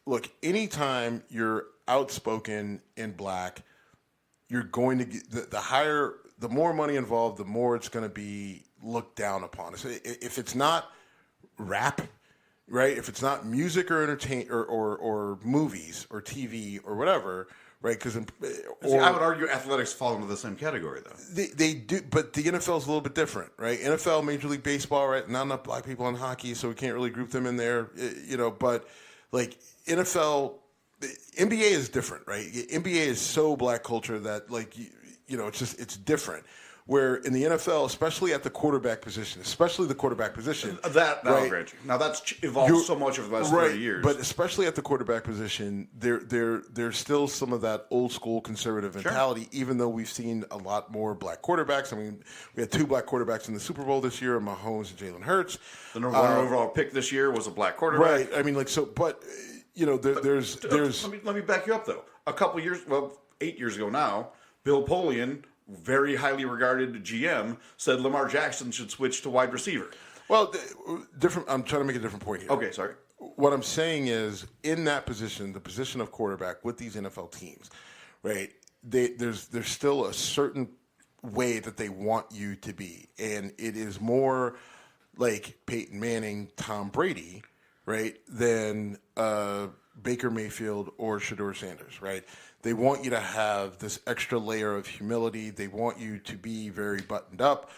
look, anytime you're outspoken in black, you're going to get the more money involved, the more it's going to be looked down upon. So if it's not rap, right? If it's not music or or movies or TV or whatever, right? Because I would argue athletics fall into the same category, though. They do, but the NFL is a little bit different, right? NFL, Major League Baseball, right? Not enough black people in hockey, so we can't really group them in there, But like NFL, NBA is different, right? NBA is so black culture that it's different. Where in the NFL, especially at the quarterback position, Now that's evolved so much over the last 30 years. But especially at the quarterback position, there's still some of that old school conservative mentality. Even though we've seen a lot more black quarterbacks. I mean, we had 2 black quarterbacks in the Super Bowl this year, Mahomes and Jalen Hurts. The number 1 overall pick this year was a black quarterback, right? I mean, there's. Let me back you up though. 8 years ago now, Bill Polian, very highly regarded GM, said Lamar Jackson should switch to wide receiver. Well, different. I'm trying to make a different point here. Okay, sorry. What I'm saying is, in that position, the position of quarterback with these NFL teams, right? There's still a certain way that they want you to be, and it is more like Peyton Manning, Tom Brady, right, than Baker Mayfield or Shedeur Sanders, right? They want you to have this extra layer of humility. They want you to be very buttoned up.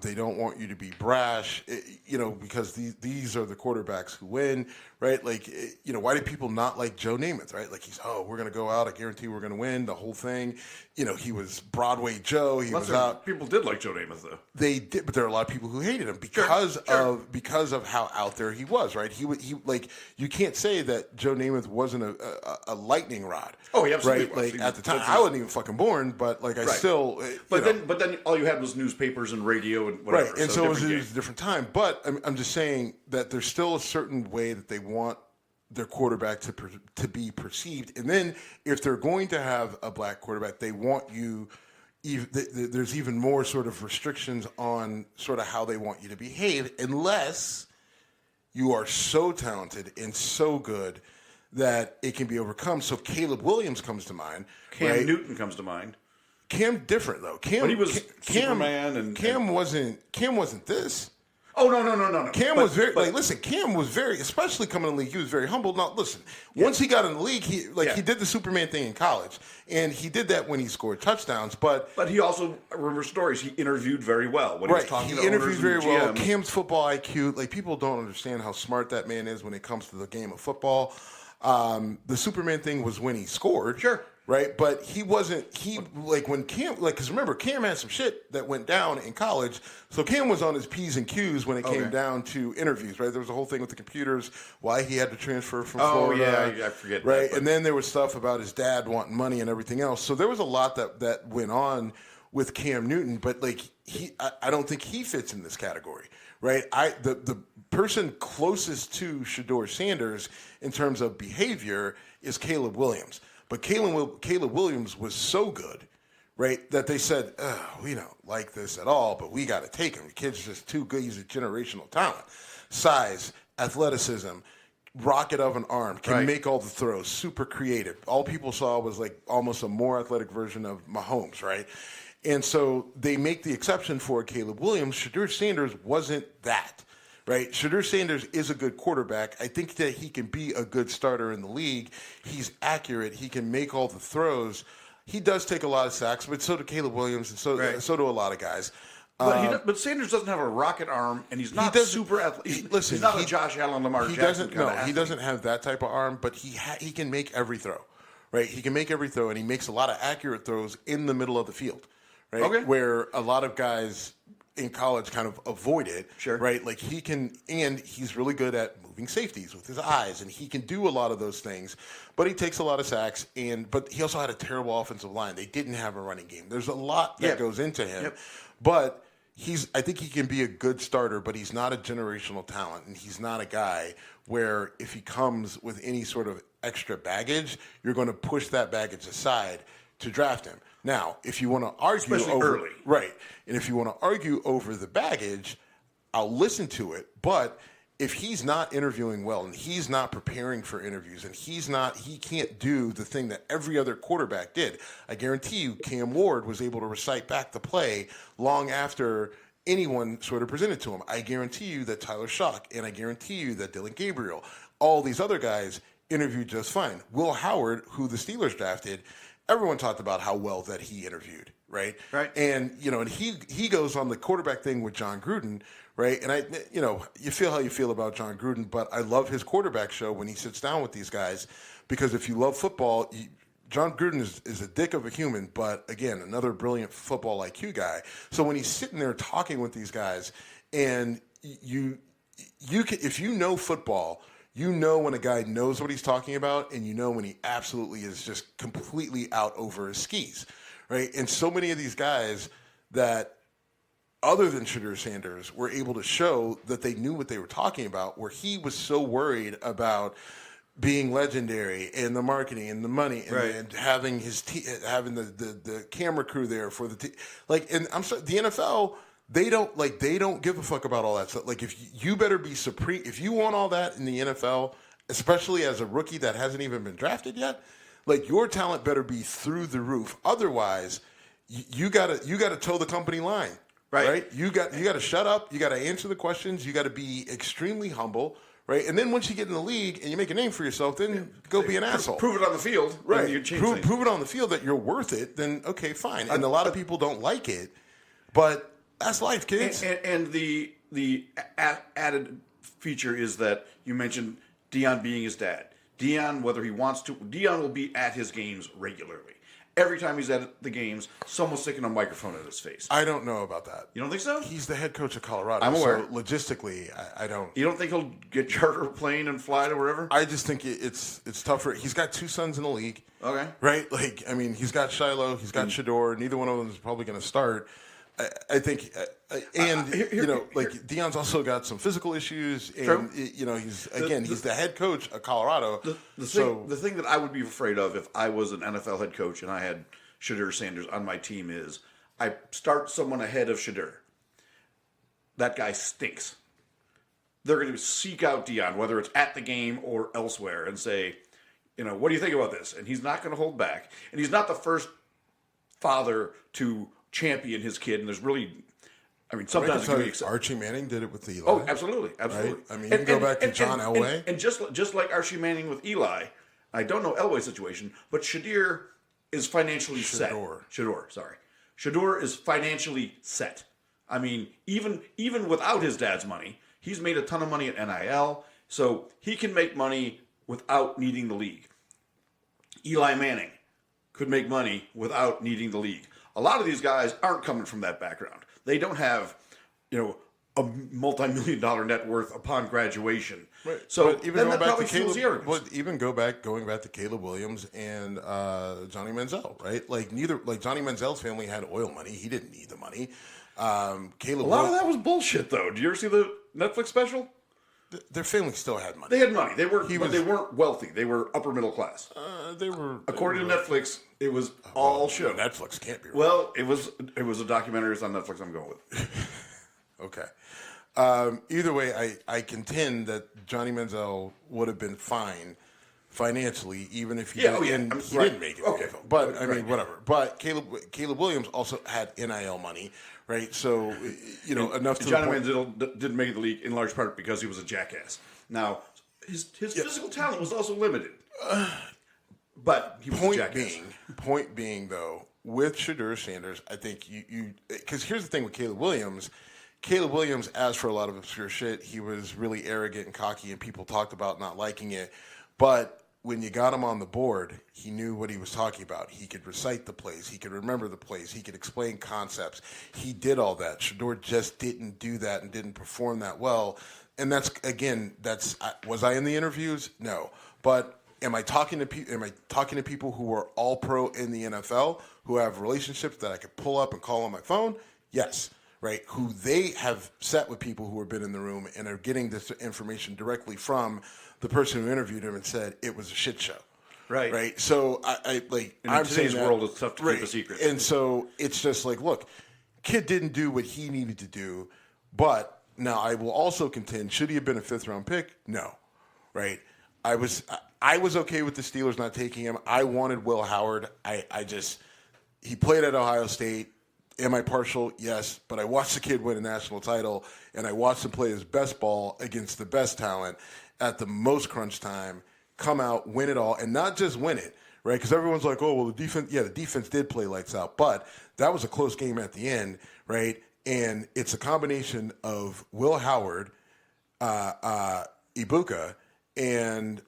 They don't want you to be brash, because these are the quarterbacks who win, right? Like, why do people not like Joe Namath, right? Like we're going to go out. I guarantee we're going to win the whole thing. He was Broadway Joe. He was out. People did like Joe Namath, though. They did, but there are a lot of people who hated him because of how out there he was, right? He like, you can't say that Joe Namath wasn't a lightning rod. Oh, he absolutely was. Like at the time, I wasn't even fucking born, but like I still. But then all you had was newspapers and radio and whatever. Right, and so it was a different time. But I'm just saying that there's still a certain way that they want their quarterback to be perceived. And then if they're going to have a black quarterback, they want you. There's even more sort of restrictions on sort of how they want you to behave, unless you are so talented and so good that it can be overcome. So Caleb Williams comes to mind. Cam Newton comes to mind. Cam different though. But he was Superman and Cam wasn't this. Oh no. Cam was very Cam was very, especially coming in the league, he was very humble. Now listen, once he got in the league, he did the Superman thing in college, and he did that when he scored touchdowns. But he also, remember stories, he interviewed very well when he was talking to he interviewed owners very and well. GMs. Cam's football IQ, like people don't understand how smart that man is when it comes to the game of football. The Superman thing was when he scored. Sure. Right, but when Cam, because remember, Cam had some shit that went down in college, so Cam was on his P's and Q's when it came down to interviews, right? There was a whole thing with the computers, why he had to transfer from Florida. Oh, yeah, I forget right? that. And then there was stuff about his dad wanting money and everything else, so there was a lot that went on with Cam Newton, but I don't think he fits in this category, right? The person closest to Shedeur Sanders in terms of behavior is Caleb Williams. But Caleb Williams was so good, right, that they said, we don't like this at all, but we got to take him. The kid's just too good. He's a generational talent. Size, athleticism, rocket of an arm, can make all the throws, super creative. All people saw was like almost a more athletic version of Mahomes, right? And so they make the exception for Caleb Williams. Shedeur Sanders wasn't that. Right, Shedeur Sanders is a good quarterback. I think that he can be a good starter in the league. He's accurate. He can make all the throws. He does take a lot of sacks, but so do Caleb Williams, and so do a lot of guys. But Sanders doesn't have a rocket arm, and he's not super athletic. He's not a Josh Allen, Lamar Jackson kind of athlete. He doesn't have that type of arm, but he can make every throw. Right, he can make every throw, and he makes a lot of accurate throws in the middle of the field. Right, where a lot of guys in college kind of avoid it, right? Like he can, and he's really good at moving safeties with his eyes, and he can do a lot of those things, but he takes a lot of sacks, but he also had a terrible offensive line. They didn't have a running game. There's a lot that goes into him, but I think he can be a good starter, but he's not a generational talent, and he's not a guy where if he comes with any sort of extra baggage, you're going to push that baggage aside to draft him. Now, if you want to argue especially early, right, and if you want to argue over the baggage, I'll listen to it. But if he's not interviewing well and he's not preparing for interviews and he can't do the thing that every other quarterback did, I guarantee you Cam Ward was able to recite back the play long after anyone sort of presented to him. I guarantee you that Tyler Shock and I guarantee you that Dylan Gabriel, all these other guys interviewed just fine. Will Howard, who the Steelers drafted, everyone talked about how well that he interviewed, right? Right. And, and he goes on the quarterback thing with John Gruden, right? And you feel how you feel about John Gruden, but I love his quarterback show when he sits down with these guys, because if you love football, John Gruden is a dick of a human, but again, another brilliant football IQ guy. So when he's sitting there talking with these guys, and you can, if you know football, you know when a guy knows what he's talking about, and you know when he absolutely is just completely out over his skis, right? And so many of these guys that, other than Shedeur Sanders, were able to show that they knew what they were talking about, where he was so worried about being legendary and the marketing and the money and, right. and having having the camera crew there for the and I'm sorry, the NFL, they don't give a fuck about all that stuff. Like, if you better be supreme, if you want all that in the NFL, especially as a rookie that hasn't even been drafted yet, like, your talent better be through the roof. Otherwise, you gotta toe the company line. Right. You got to shut up. You got to answer the questions. You got to be extremely humble. Right. And then once you get in the league and you make a name for yourself, then go be an asshole. Prove it on the field. Right. You Prove it on the field that you're worth it. Then okay, fine. And a lot of people don't like it, but that's life, kids. And the added feature is that you mentioned Deion being his dad. Deion, whether he wants to, Deion will be at his games regularly. Every time he's at the games, someone's sticking a microphone in his face. I don't know about that. You don't think so? He's the head coach of Colorado. I'm aware. So logistically, I don't. You don't think he'll get charter a plane and fly to wherever? I just think it's tougher. He's got two sons in the league. Okay. Right? Like, I mean, he's got Shiloh, he's got Shedeur. Neither one of them is probably going to start. I think, Deion's also got some physical issues, and he's the head coach of Colorado. The thing that I would be afraid of if I was an NFL head coach and I had Shedeur Sanders on my team is I start someone ahead of Shedeur. That guy stinks. They're going to seek out Deion, whether it's at the game or elsewhere, and say, what do you think about this? And he's not going to hold back. And he's not the first father to champion his kid, and there's really, sometimes Archie Manning did it with Eli. Oh, absolutely. Right? I mean, you can go back to John Elway. And just like Archie Manning with Eli, I don't know Elway's situation, but Shedeur is financially set. Shedeur is financially set. I mean, even without his dad's money, he's made a ton of money at NIL, so he can make money without needing the league. Eli Manning could make money without needing the league. A lot of these guys aren't coming from that background. They don't have, a multi-million-dollar net worth upon graduation. Right. So but even then going that back probably to fuels the Caleb, arrogance. but even going back to Caleb Williams and Johnny Manziel, right? Like Johnny Manziel's family had oil money. He didn't need the money. Of that was bullshit, though. Did you ever see the Netflix special? Their family still had money. They had money. They weren't wealthy. They were upper middle class. According to Netflix, it was all show. Netflix can't be right. Well, it was a documentary. It's on Netflix. I'm going with. Okay. Either way, I contend that Johnny Manziel would have been fine financially, even if he didn't make it. Okay. But I mean, whatever. But Caleb Williams also had NIL money, right? So enough to Johnny Manziel didn't make the league in large part because he was a jackass. Now, his physical talent was also limited, but he was a jackass. Point being, though, with Shedeur Sanders, I think you because here's the thing with Caleb Williams. Caleb Williams, as for a lot of obscure shit, he was really arrogant and cocky, and people talked about not liking it. But when you got him on the board, he knew what he was talking about. He could recite the plays. He could remember the plays. He could explain concepts. He did all that. Shedeur just didn't do that and didn't perform that well. And was I in the interviews? No. But am I talking to people who are all pro in the NFL, who have relationships that I could pull up and call on my phone? Yes. right, who they have sat with people who have been in the room and are getting this information directly from the person who interviewed him and said it was a shit show. Right. Right. So in today's world, it's tough to keep a secret. And so it's just like, look, kid didn't do what he needed to do, but now I will also contend, should he have been a 5th-round pick? No. Right. I was okay with the Steelers not taking him. I wanted Will Howard. He played at Ohio State. Am I partial? Yes. But I watched the kid win a national title, and I watched him play his best ball against the best talent at the most crunch time, come out, win it all, and not just win it, right? Because everyone's like, oh, well, the defense did play lights out. But that was a close game at the end, right? And it's a combination of Will Howard, Ibuka, and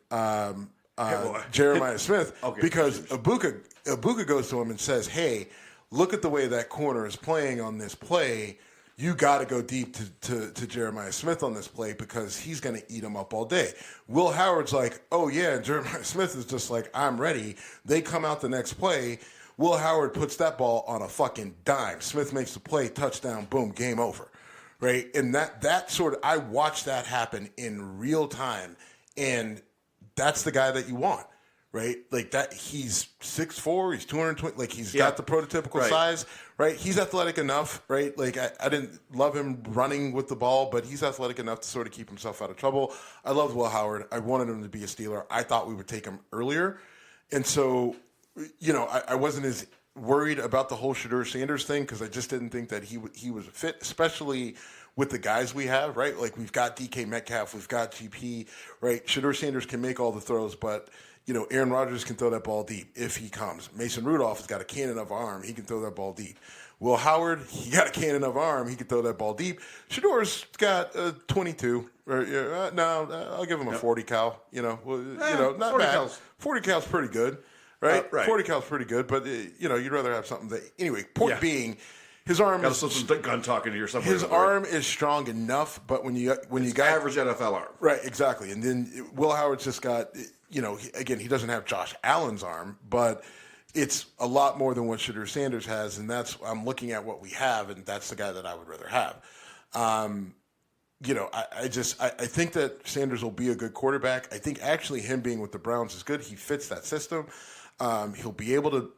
Jeremiah Smith, because Ibuka goes to him and says, hey, look at the way that corner is playing on this play. You got to go deep to Jeremiah Smith on this play because he's going to eat him up all day. Will Howard's like, oh, yeah, and Jeremiah Smith is just like, I'm ready. They come out the next play. Will Howard puts that ball on a fucking dime. Smith makes the play, touchdown, boom, game over. Right? And that sort of, I watched that happen in real time, and that's the guy that you want. Right, like that. He's 6'4", he's 220. Like he's got the prototypical size. Right, he's athletic enough. Right, like I didn't love him running with the ball, but he's athletic enough to sort of keep himself out of trouble. I loved Will Howard. I wanted him to be a Steeler. I thought we would take him earlier, and so I wasn't as worried about the whole Shedeur Sanders thing because I just didn't think that he was a fit, especially with the guys we have. Right, like we've got DK Metcalf, we've got GP. Right, Shedeur Sanders can make all the throws, but Aaron Rodgers can throw that ball deep if he comes. Mason Rudolph has got a cannon of arm. He can throw that ball deep. Will Howard, he got a cannon of arm. He can throw that ball deep. Shedeur's got a 22. I'll give him a 40 cal. Not bad. Cal's. 40 cal's pretty good, right? 40 cal's pretty good, but you'd rather have something that. Anyway, point being, his arm is some gun talking to you or something. His arm is strong enough, but when you got average NFL arm, right? Exactly, and then Will Howard's just got. Again, he doesn't have Josh Allen's arm, but it's a lot more than what Shedeur Sanders has, and I'm looking at what we have, and that's the guy that I would rather have. I think that Sanders will be a good quarterback. I think actually him being with the Browns is good. He fits that system. He'll be able to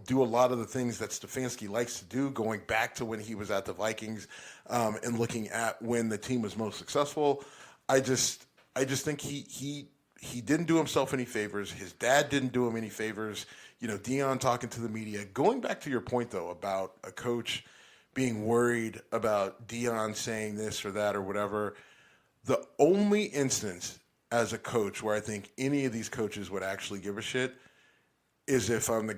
do a lot of the things that Stefanski likes to do, going back to when he was at the Vikings and looking at when the team was most successful. I just think he didn't do himself any favors. His dad didn't do him any favors. Deion talking to the media. Going back to your point, though, about a coach being worried about Deion saying this or that or whatever, the only instance as a coach where I think any of these coaches would actually give a shit is if I'm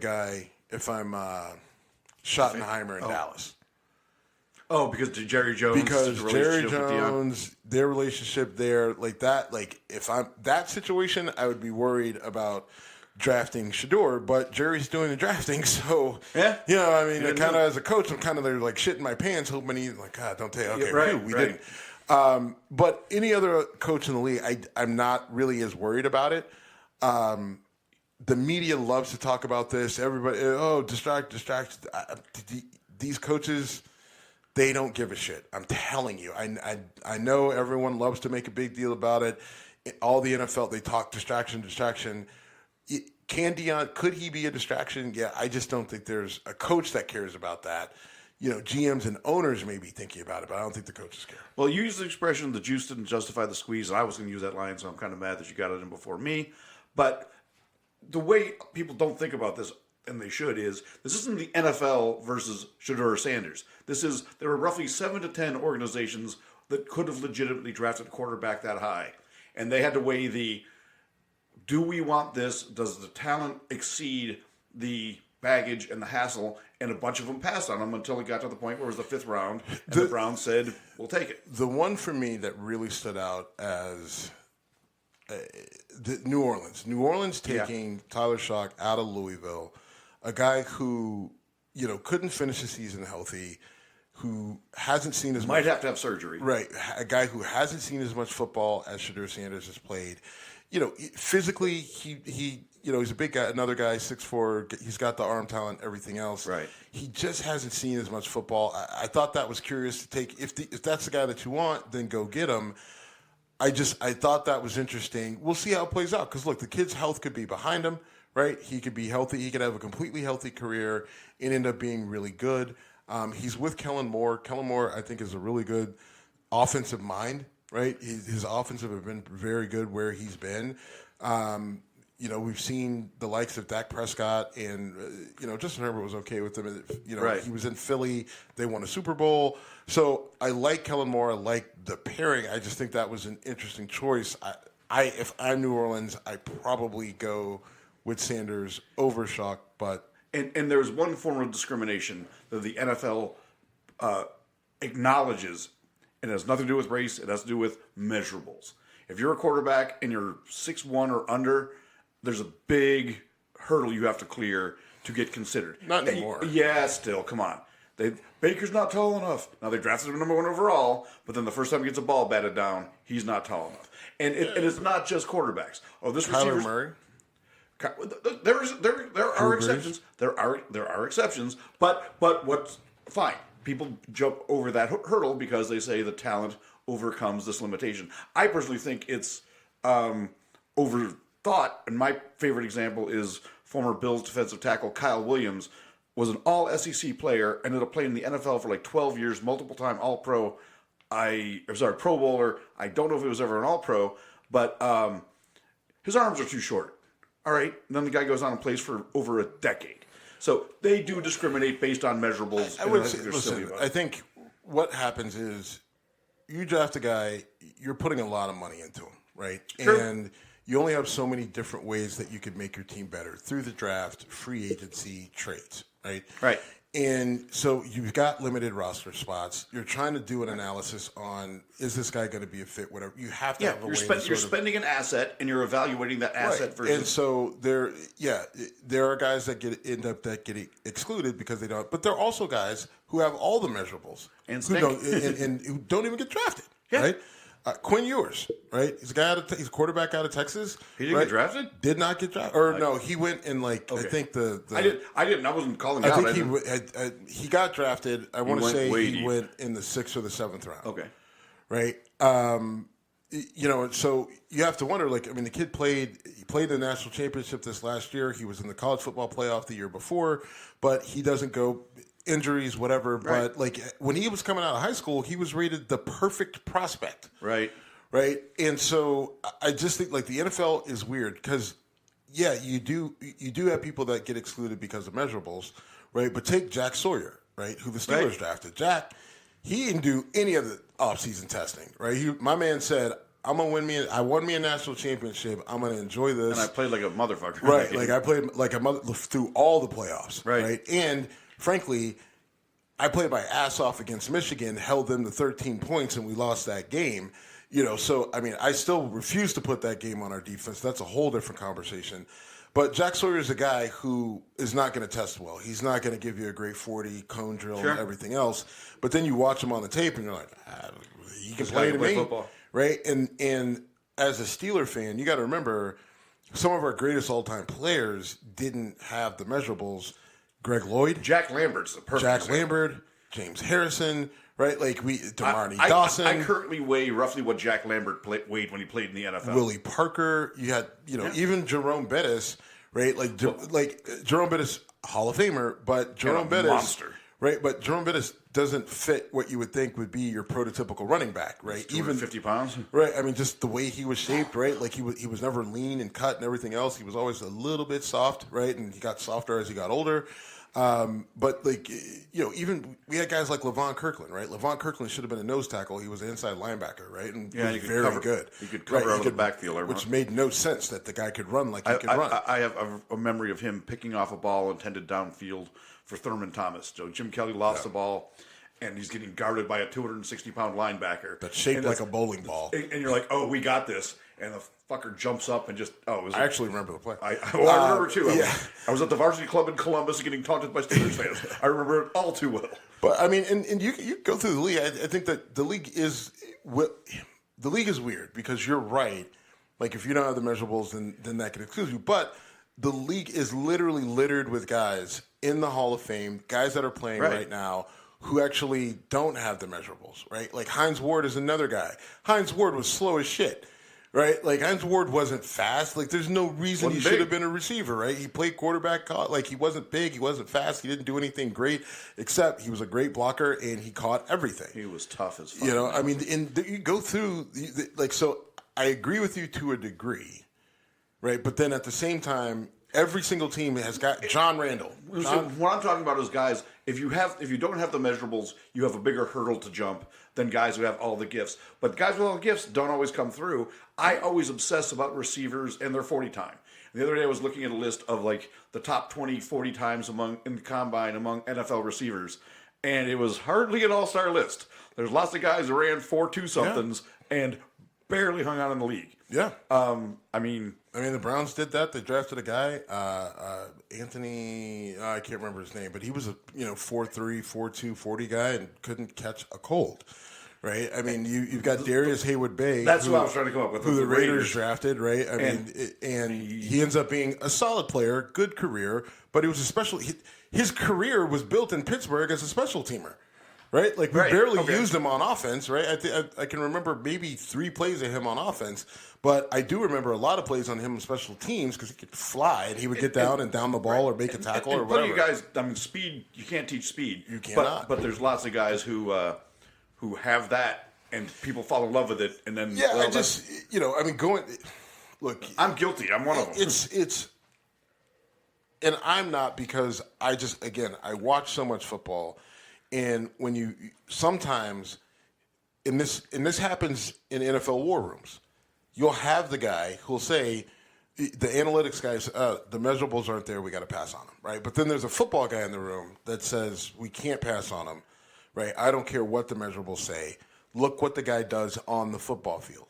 Schottenheimer in Dallas. Oh, because Jerry Jones. Because Jerry Jones, their relationship there, like that. Like if I'm that situation, I would be worried about drafting Shedeur. But Jerry's doing the drafting, so kind of as a coach, I'm kind of there like shitting my pants, hoping he's like, God, don't tell. Okay, we didn't. But any other coach in the league, I'm not really as worried about it. The media loves to talk about this. Everybody, distract. These coaches. They don't give a shit. I'm telling you. I know everyone loves to make a big deal about it. All the NFL, they talk distraction. Could he be a distraction? Yeah, I just don't think there's a coach that cares about that. GMs and owners may be thinking about it, but I don't think the coaches care. Well, you used the expression, the juice didn't justify the squeeze, and I was going to use that line, so I'm kind of mad that you got it in before me. But the way people don't think about this, and they should, is this isn't the NFL versus Shedeur Sanders. There were roughly 7 to 10 organizations that could have legitimately drafted a quarterback that high. And they had to weigh do we want this? Does the talent exceed the baggage and the hassle? And a bunch of them passed on him until it got to the point where it was the 5th round, and the Browns said, we'll take it. The one for me that really stood out as New Orleans. New Orleans taking Tyler Shock out of Louisville, a guy who, couldn't finish the season healthy, who hasn't seen as much. Might have to have surgery. Right. A guy who hasn't seen as much football as Shedeur Sanders has played. Physically, he he's a big guy, another guy, 6'4", he's got the arm talent, everything else. Right. He just hasn't seen as much football. I thought that was curious to take. If that's the guy that you want, then go get him. I thought that was interesting. We'll see how it plays out. Because, look, the kid's health could be behind him, right? He could be healthy. He could have a completely healthy career and end up being really good. He's with Kellen Moore. Kellen Moore, I think, is a really good offensive mind, right? His offensive have been very good where he's been. We've seen the likes of Dak Prescott and, Justin Herbert was okay with them. Right. He was in Philly. They won a Super Bowl. So I like Kellen Moore. I like the pairing. I just think that was an interesting choice. If I'm New Orleans, I'd probably go with Sanders over Shock, but... And there's one form of discrimination that the NFL acknowledges, and it has nothing to do with race. It has to do with measurables. If you're a quarterback and you're 6'1" or under, there's a big hurdle you have to clear to get considered. Not anymore. Yeah, still, come on. Baker's not tall enough. Now, they drafted him number 1 overall, but then the first time he gets a ball batted down, he's not tall enough. And it's not just quarterbacks. Oh, this Kyler Murray? There are exceptions. There are exceptions, but what's fine? People jump over that hurdle because they say the talent overcomes this limitation. I personally think it's overthought, and my favorite example is former Bills defensive tackle Kyle Williams was an all-SEC player, ended up playing in the NFL for like 12 years, multiple-time All-Pro. Pro Bowler. I don't know if he was ever an All-Pro, but his arms are too short. All right, and then the guy goes on and plays for over a decade. So they do discriminate based on measurables. I think what happens is you draft a guy, you're putting a lot of money into him, right? Sure. And you only have so many different ways that you could make your team better through the draft, free agency, trades, right? Right. And so you've got limited roster spots. You're trying to do an analysis on, is this guy going to be a fit, whatever. You have to have a way you're spending an asset, and you're evaluating that asset versus... And so there are guys that get excluded because they don't. But there are also guys who have all the measurables and who don't even get drafted, right? Quinn Ewers, right? He's a quarterback out of Texas. He didn't get drafted? Did not get drafted. No, he went in I think I didn't. I wasn't calling out. I think he got drafted. I want to say he went in the 6th or the 7th round. Okay. Right? So you have to wonder, the kid played the national championship this last year. He was in the college football playoff the year before, but he doesn't go... injuries, whatever, right. But when he was coming out of high school, he was rated the perfect prospect. Right. And so I just think the NFL is weird because you do have people that get excluded because of measurables, right? But take Jack Sawyer, right, who the Steelers drafted. Jack, he didn't do any of the offseason testing, right? My man said, I won me a national championship. I'm going to enjoy this. And I played like a motherfucker. Right. I played like a mother through all the playoffs. Right. And frankly, I played my ass off against Michigan, held them to 13 points, and we lost that game. So, I still refuse to put that game on our defense. That's a whole different conversation. But Jack Sawyer is a guy who is not going to test well. He's not going to give you a great 40 cone drill and everything else. But then you watch him on the tape, and you're like, he can play to me. Football. Right? And as a Steeler fan, you got to remember, some of our greatest all-time players didn't have the measurables. Greg Lloyd, Jack Lambert's the perfect example. Lambert, James Harrison, right? Demarni Dawson. I currently weigh roughly what Jack Lambert weighed when he played in the NFL. Willie Parker. You had, even Jerome Bettis, right? Jerome Bettis, Hall of Famer, but Jerome Bettis, monster, right? But Jerome Bettis doesn't fit what you would think would be your prototypical running back, right? Even 50 pounds, right? Just the way he was shaped, right? He was never lean and cut and everything else. He was always a little bit soft, right? And he got softer as he got older. But even we had guys like Levon Kirkland, right? Levon Kirkland should have been a nose tackle. He was an inside linebacker, right? And he was very good. He could cover out of the backfield, which made no sense that the guy could run like he could run. I have a memory of him picking off a ball intended downfield for Thurman Thomas. So Jim Kelly lost the ball, and he's getting guarded by a 260-pound linebacker that's shaped like a bowling ball. And you're like, oh, we got this. And the fucker jumps up and just, I actually remember the play. I remember too. I was at the varsity club in Columbus getting taunted by Steelers fans. I remember it all too well. But and you go through the league. I think that the league is weird because you're right. If you don't have the measurables, then that can exclude you. But the league is literally littered with guys in the Hall of Fame, guys that are playing right now who actually don't have the measurables, right? Like Hines Ward is another guy. Hines Ward was slow as shit, right? Like Hines Ward wasn't fast. Like there's no reason he should have been a receiver, right? He played quarterback. Like he wasn't big. He wasn't fast. He didn't do anything great, except he was a great blocker and he caught everything. He was tough as fuck. You know, I mean, you go through, like, so I agree with you to a degree, right? But then at the same time, every single team has got John Randall. So what I'm talking about is guys, if you don't have the measurables, you have a bigger hurdle to jump than guys who have all the gifts. But guys with all the gifts don't always come through. I always obsess about receivers and their 40 time. The other day I was looking at a list of like the top 20, 40 times in the combine among NFL receivers, and it was hardly an all-star list. There's lots of guys who ran 4.2 somethings and barely hung out in the league. Yeah. I mean, the Browns did that. They drafted a guy, Anthony, I can't remember his name, but he was a 4.3, 4.2, 40 guy and couldn't catch a cold. Right? I mean, you've got Darius Haywood-Bay. That's what I was trying to come up with. Who the Raiders drafted, right? I mean, he ends up being a solid player, good career, but it was a special. His career was built in Pittsburgh as a special teamer. Right? Like, we barely used him on offense, right? I can remember maybe 3 plays of him on offense, but I do remember a lot of plays on him on special teams because he could fly and he would get down and down the ball or make a tackle or whatever. You guys, I mean, speed, you can't teach speed. You cannot. But there's lots of guys who have that and people fall in love with it. And then, yeah, look. I'm guilty. I'm one of them. It's, and I'm not because I watch so much football. And when you sometimes, and this happens in NFL war rooms, you'll have the guy who'll say, the analytics guys, the measurables aren't there, we got to pass on them, right? But then there's a football guy in the room that says, we can't pass on them, right? I don't care what the measurables say. Look what the guy does on the football field,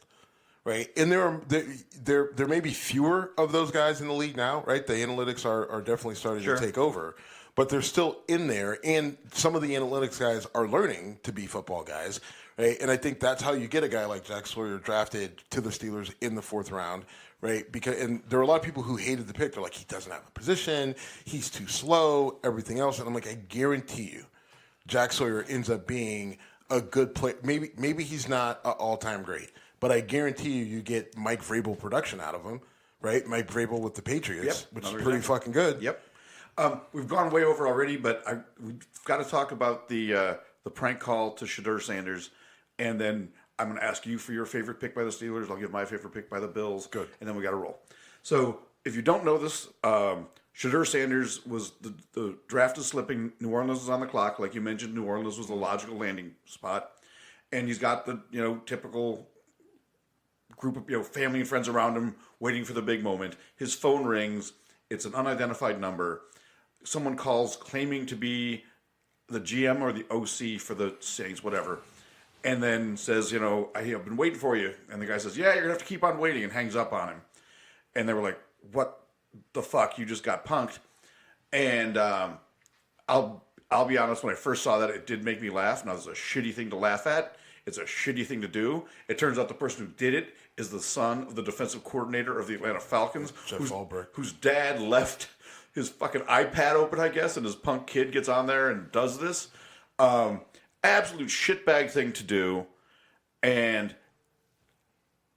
right? And there may be fewer of those guys in the league now, right? The analytics are definitely starting to take over. But they're still in there, and some of the analytics guys are learning to be football guys, right? And I think that's how you get a guy like Jack Sawyer drafted to the Steelers in the 4th round, right? And there are a lot of people who hated the pick. They're like, he doesn't have a position, he's too slow, everything else. And I'm like, I guarantee you, Jack Sawyer ends up being a good player. Maybe he's not an all-time great, but I guarantee you get Mike Vrabel production out of him, right? Mike Vrabel with the Patriots, which is pretty fucking good. Yep. We've gone way over already, but we've got to talk about the prank call to Shedeur Sanders, and then I'm going to ask you for your favorite pick by the Steelers. I'll give my favorite pick by the Bills. Good. And then we got to roll. So if you don't know this, Shedeur Sanders was the draft is slipping. New Orleans is on the clock. Like you mentioned, New Orleans was the logical landing spot. And he's got the typical group of family and friends around him waiting for the big moment. His phone rings. It's an unidentified number. Someone calls claiming to be the GM or the OC for the Saints, whatever, and then says, I've been waiting for you. And the guy says, yeah, you're going to have to keep on waiting, and hangs up on him. And they were like, what the fuck? You just got punked. And I'll be honest, when I first saw that, it did make me laugh. Now, it's a shitty thing to laugh at. It's a shitty thing to do. It turns out the person who did it is the son of the defensive coordinator of the Atlanta Falcons, whose dad left his fucking iPad open, I guess, and his punk kid gets on there and does this. Absolute shitbag thing to do. And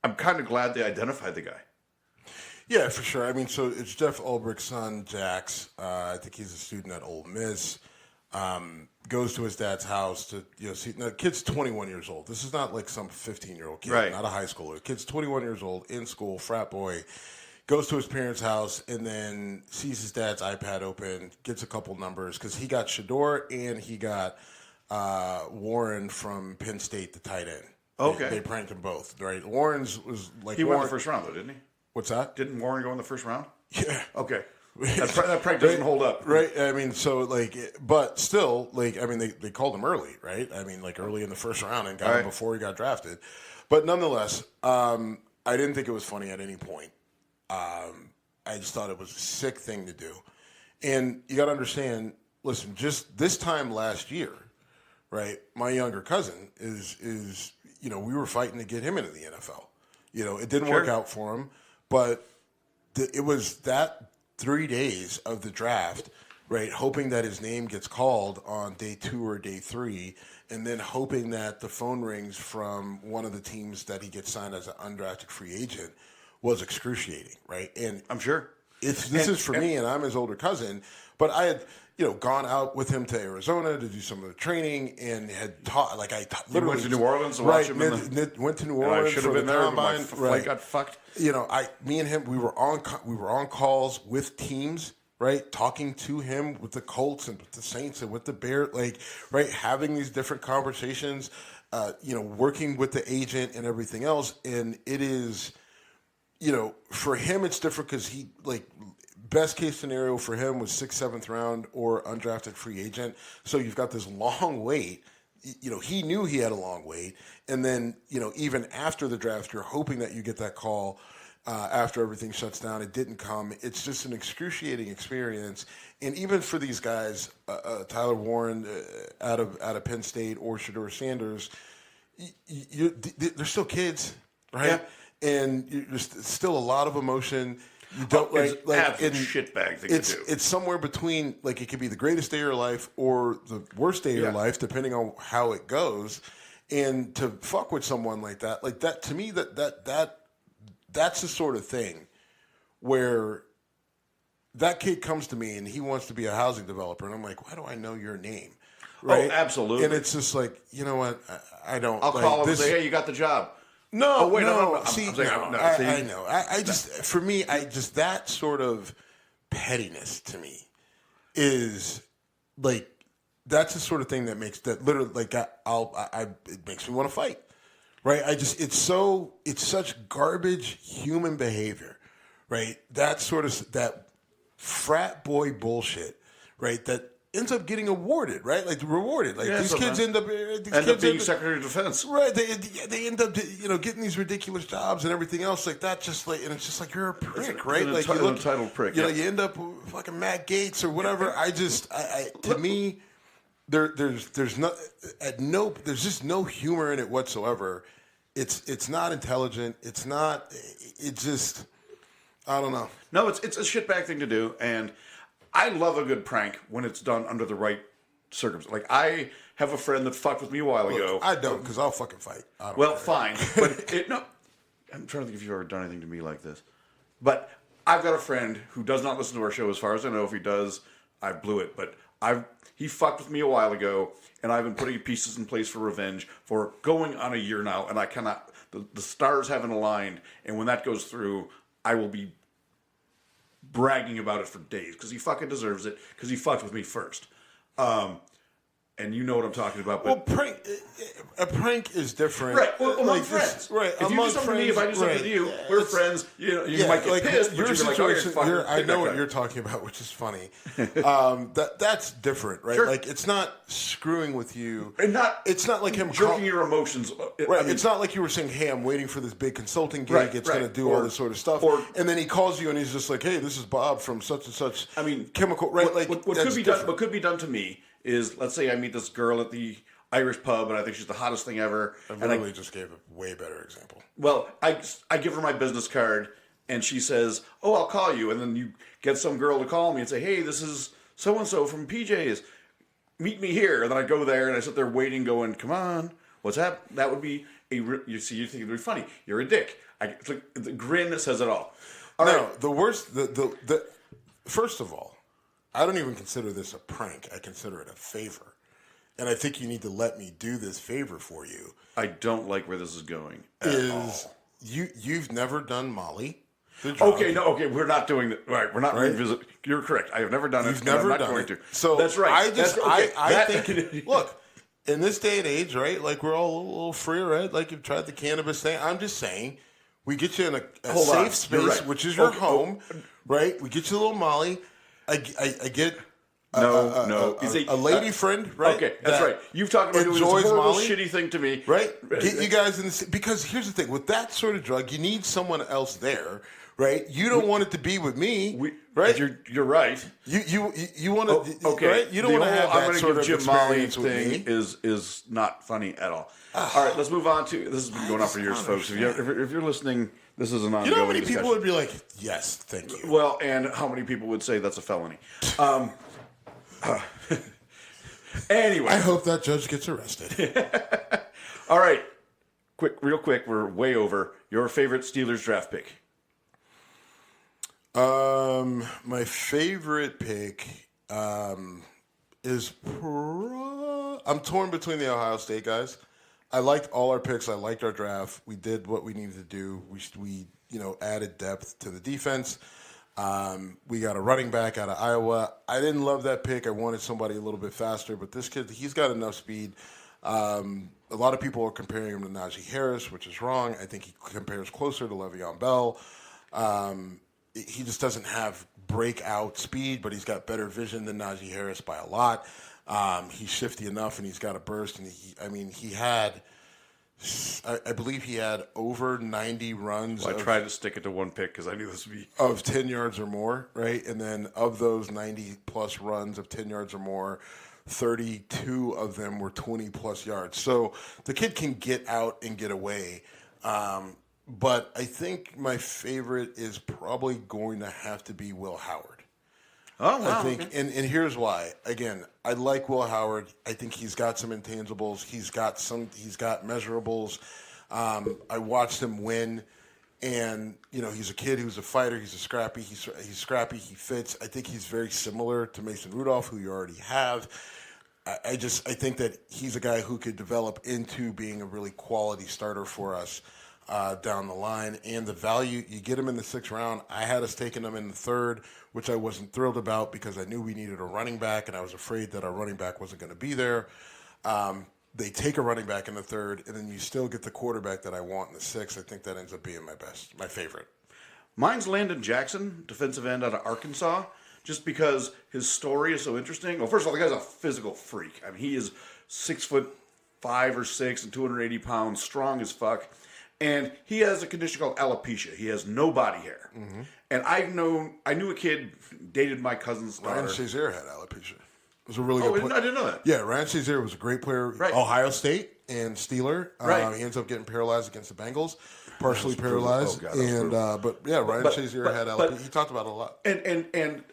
I'm kind of glad they identified the guy. Yeah, for sure. I mean, so it's Jeff Ulbricht's son, Jax. I think he's a student at Ole Miss. Goes to his dad's house to see. Now, the kid's 21 years old. This is not like some 15-year-old kid, right? Not a high schooler. The kid's 21 years old, in school, frat boy. Goes to his parents' house and then sees his dad's iPad open, gets a couple numbers, because he got Shedeur and he got Warren from Penn State, the tight end. Okay. They pranked them both, right? Warren's was like... He went in the first round, though, didn't he? What's that? Didn't Warren go in the first round? Yeah. Okay. That prank doesn't hold up. Right. I mean, so, but still, they called him early, right? I mean, early in the first round and got him before he got drafted. But nonetheless, I didn't think it was funny at any point. I just thought it was a sick thing to do. And you got to understand, listen, just this time last year, right, my younger cousin is we were fighting to get him into the NFL. It didn't work out for him, but it was that 3 days of the draft, right, hoping that his name gets called on day 2 or day 3, and then hoping that the phone rings from one of the teams that he gets signed as an undrafted free agent was excruciating, right? And I'm sure. This is for me, and I'm his older cousin, but I had gone out with him to Arizona to do some of the training, and had taught literally went to New Orleans to right, watch him. Went to New Orleans. I should have been there. My flight got fucked. Me and him, we were on calls with teams, right, talking to him with the Colts and with the Saints and with the Bears, right, having these different conversations, working with the agent and everything else, and it is. For him, it's different because he, best case scenario for him was 6th, 7th round or undrafted free agent. So you've got this long wait. He knew he had a long wait. And then, even after the draft, you're hoping that you get that call after everything shuts down. It didn't come. It's just an excruciating experience. And even for these guys, Tyler Warren out of Penn State or Shedeur Sanders, they're still kids, right? Yeah. And there's still a lot of emotion. You don't shitbag thing to do. It's somewhere between it could be the greatest day of your life or the worst day of your life, depending on how it goes. And to fuck with someone like that to me, that's the sort of thing where that kid comes to me and he wants to be a housing developer, and I'm like, why do I know your name? Right? Oh, absolutely. And it's just you know what? I don't. I'll call him and say, hey, you got the job. No, oh, wait, no. See, I know. I just, for me, that sort of pettiness to me is that's the sort of thing that makes that literally it makes me want to fight, right? It's such garbage human behavior, right? That sort of that frat boy bullshit, right? That ends up getting awarded, right? Rewarded. These kids end up being Secretary of Defense, right? They end up getting these ridiculous jobs and everything else like that. And it's just you're a prick, right? You look entitled prick. You end up fucking Matt Gaetz or whatever. To me, there's just no humor in it whatsoever. It's not intelligent. It's not. It just. I don't know. No, it's a shitbag thing to do, and I love a good prank when it's done under the right circumstances. I have a friend that fucked with me a while ago. I don't, because I'll fucking fight. Fine. But I'm trying to think if you've ever done anything to me like this. But I've got a friend who does not listen to our show as far as I know. If he does, I blew it. But he fucked with me a while ago, and I've been putting pieces in place for revenge for going on a year now, and I cannot. The stars haven't aligned, and when that goes through, I will be bragging about it for days because he fucking deserves it because he fucked with me first. And you know what I'm talking about. But a prank is different. Right. Well, among friends. Right. If you do something to me, if I do something to you, we're friends. You might get pissed, but your situation, I know what you're you're talking about, which is funny. That's different, right? Sure. It's not screwing with you. And it's not like him jerking your emotions. Right. It's not like you were saying, hey, I'm waiting for this big consulting gig. It's going to do all this sort of stuff. And then he calls you and he's just like, hey, this is Bob from such and such chemical. Right. What could be done to me is, let's say I meet this girl at the Irish pub and I think she's the hottest thing ever. I literally just gave a way better example. Well, I give her my business card and she says, oh, I'll call you. And then you get some girl to call me and say, hey, this is so-and-so from PJ's. Meet me here. And then I go there and I sit there waiting going, come on, what's happening? That would be you think it'd be funny. You're a dick. It's like the grin that says it all. The worst, first of all, I don't even consider this a prank. I consider it a favor. And I think you need to let me do this favor for you. I don't like where this is going You've never done Molly? Okay, we're not doing that. Right, we're not revisiting. You're correct. I have never done it. You've never I'm not done going it. to. So that's right. I think, look, in this day and age, right, we're all a little freer, right? You've tried the cannabis thing. I'm just saying, we get you in a safe space, which is your home, right? We get you a little Molly. I get a lady friend, right? Okay, that's right. You've talked about doing this horrible, Molly, shitty thing to me, right? Get you guys in the because here's the thing: with that sort of drug, you need someone else there, right? You don't want it to be with me, right? You're right. You want to, okay? Right? You don't want to have that I'm going sort to of give Jim Molly experience thing is not funny at all. All right, let's move on to this has been going on for years, folks. If you're listening, this is an ongoing. You know how many discussion. people would be like, "Yes, thank you." Well, and how many people would say that's a felony? Anyway, I hope that judge gets arrested. All right, real quick, we're way over. Your favorite Steelers draft pick? My favorite pick is I'm torn between the Ohio State guys. I liked all our picks. I liked our draft. We did what we needed to do. We added depth to the defense. We got a running back out of Iowa. I didn't love that pick. I wanted somebody a little bit faster, but this kid, he's got enough speed. A lot of people are comparing him to Najee Harris, which is wrong. I think he compares closer to Le'Veon Bell. He just doesn't have breakout speed, but he's got better vision than Najee Harris by a lot. He's shifty enough, and he's got a burst. And I believe he had over 90 runs. Well, I tried to stick it to one pick because I knew this would be of 10 yards or more, right? And then of those 90 plus runs of 10 yards or more, 32 of them were 20 plus yards. So the kid can get out and get away. But I think my favorite is probably going to have to be Will Howard. Oh, wow. I think, and here's why. Again, I like Will Howard. I think he's got some intangibles. He's got measurables. I watched him win, and he's a kid who's a fighter. He's scrappy. He's scrappy. He fits. I think he's very similar to Mason Rudolph, who you already have. I think that he's a guy who could develop into being a really quality starter for us down the line. And the value, you get him in the 6th round. I had us taking him in the 3rd, which I wasn't thrilled about because I knew we needed a running back, and I was afraid that our running back wasn't going to be there. They take a running back in the 3rd, and then you still get the quarterback that I want in the 6th. I think that ends up being my favorite. Mine's Landon Jackson, defensive end out of Arkansas, just because his story is so interesting. Well, first of all, the guy's a physical freak. I mean, he is 6'5" or 6" and 280 pounds, strong as fuck. And he has a condition called alopecia. He has no body hair. Mm-hmm. And I knew a kid dated my cousin's daughter. Ryan Shazier had alopecia. It was a really good player. I didn't know that. Yeah, Ryan Shazier was a great player. Right. Ohio State and Steeler. Right. He ends up getting paralyzed against the Bengals, partially paralyzed. Ryan Shazier had alopecia. He talked about it a lot. And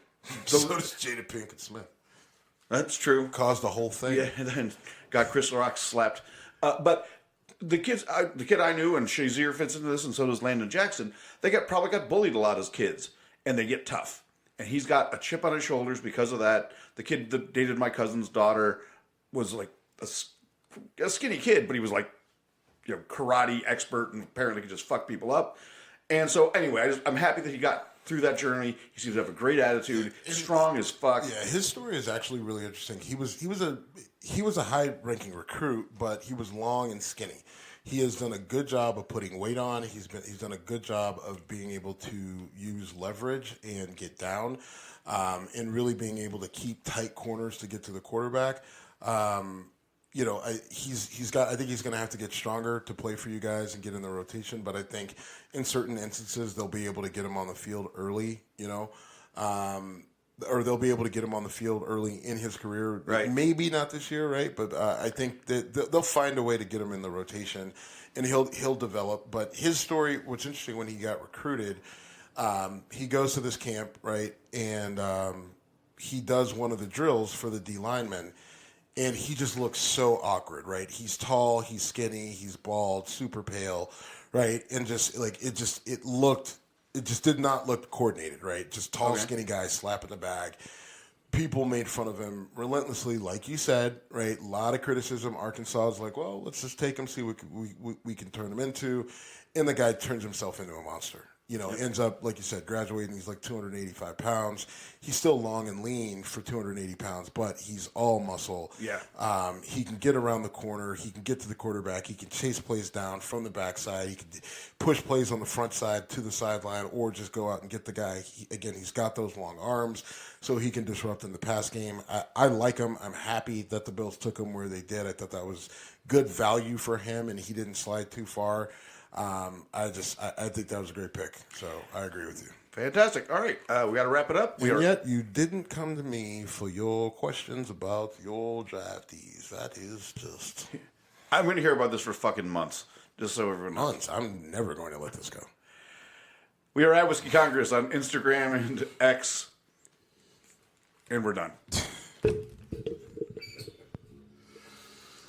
so does Jada Pinkett Smith. That's true. Caused the whole thing. Yeah, and then got Chris Rock slapped. But the kid I knew, and Shazier fits into this, and so does Landon Jackson. They probably got bullied a lot as kids, and they get tough. And he's got a chip on his shoulders because of that. The kid that dated my cousin's daughter was like a skinny kid, but he was like, karate expert and apparently could just fuck people up. And so anyway, I'm happy that he got through that journey. He seems to have a great attitude, strong as fuck. Yeah, his story is actually really interesting. He was a high-ranking recruit, but he was long and skinny. He has done a good job of putting weight on. He's done a good job of being able to use leverage and get down, and really being able to keep tight corners to get to the quarterback. I think he's going to have to get stronger to play for you guys and get in the rotation. But I think in certain instances they'll be able to get him on the field early. Or they'll be able to get him on the field early in his career. Right. Maybe not this year, right? But I think that they'll find a way to get him in the rotation, and he'll develop. But his story, what's interesting, when he got recruited, he goes to this camp, right, and he does one of the drills for the D linemen, and he just looks so awkward, right? He's tall, he's skinny, he's bald, super pale, right? And it just did not look coordinated, right? Just tall, skinny guy slapping the bag. People made fun of him relentlessly, like you said, right? A lot of criticism. Arkansas is like, well, let's just take him, see what we can turn him into. And the guy turns himself into a monster. Ends up, like you said, graduating. He's like 285 pounds. He's still long and lean for 280 pounds, but he's all muscle. Yeah. He can get around the corner. He can get to the quarterback. He can chase plays down from the backside. He can push plays on the front side to the sideline, or just go out and get the guy. He's got those long arms, so he can disrupt in the pass game. I like him. I'm happy that the Bills took him where they did. I thought that was good value for him, and he didn't slide too far. I think that was a great pick. So I agree with you. Fantastic. All right. We got to wrap it up. Yet you didn't come to me for your questions about your draftees. That is just... I'm going to hear about this for fucking months. Just so everyone knows. Months. I'm never going to let this go. We are at Whiskey Congress on Instagram and X. And we're done.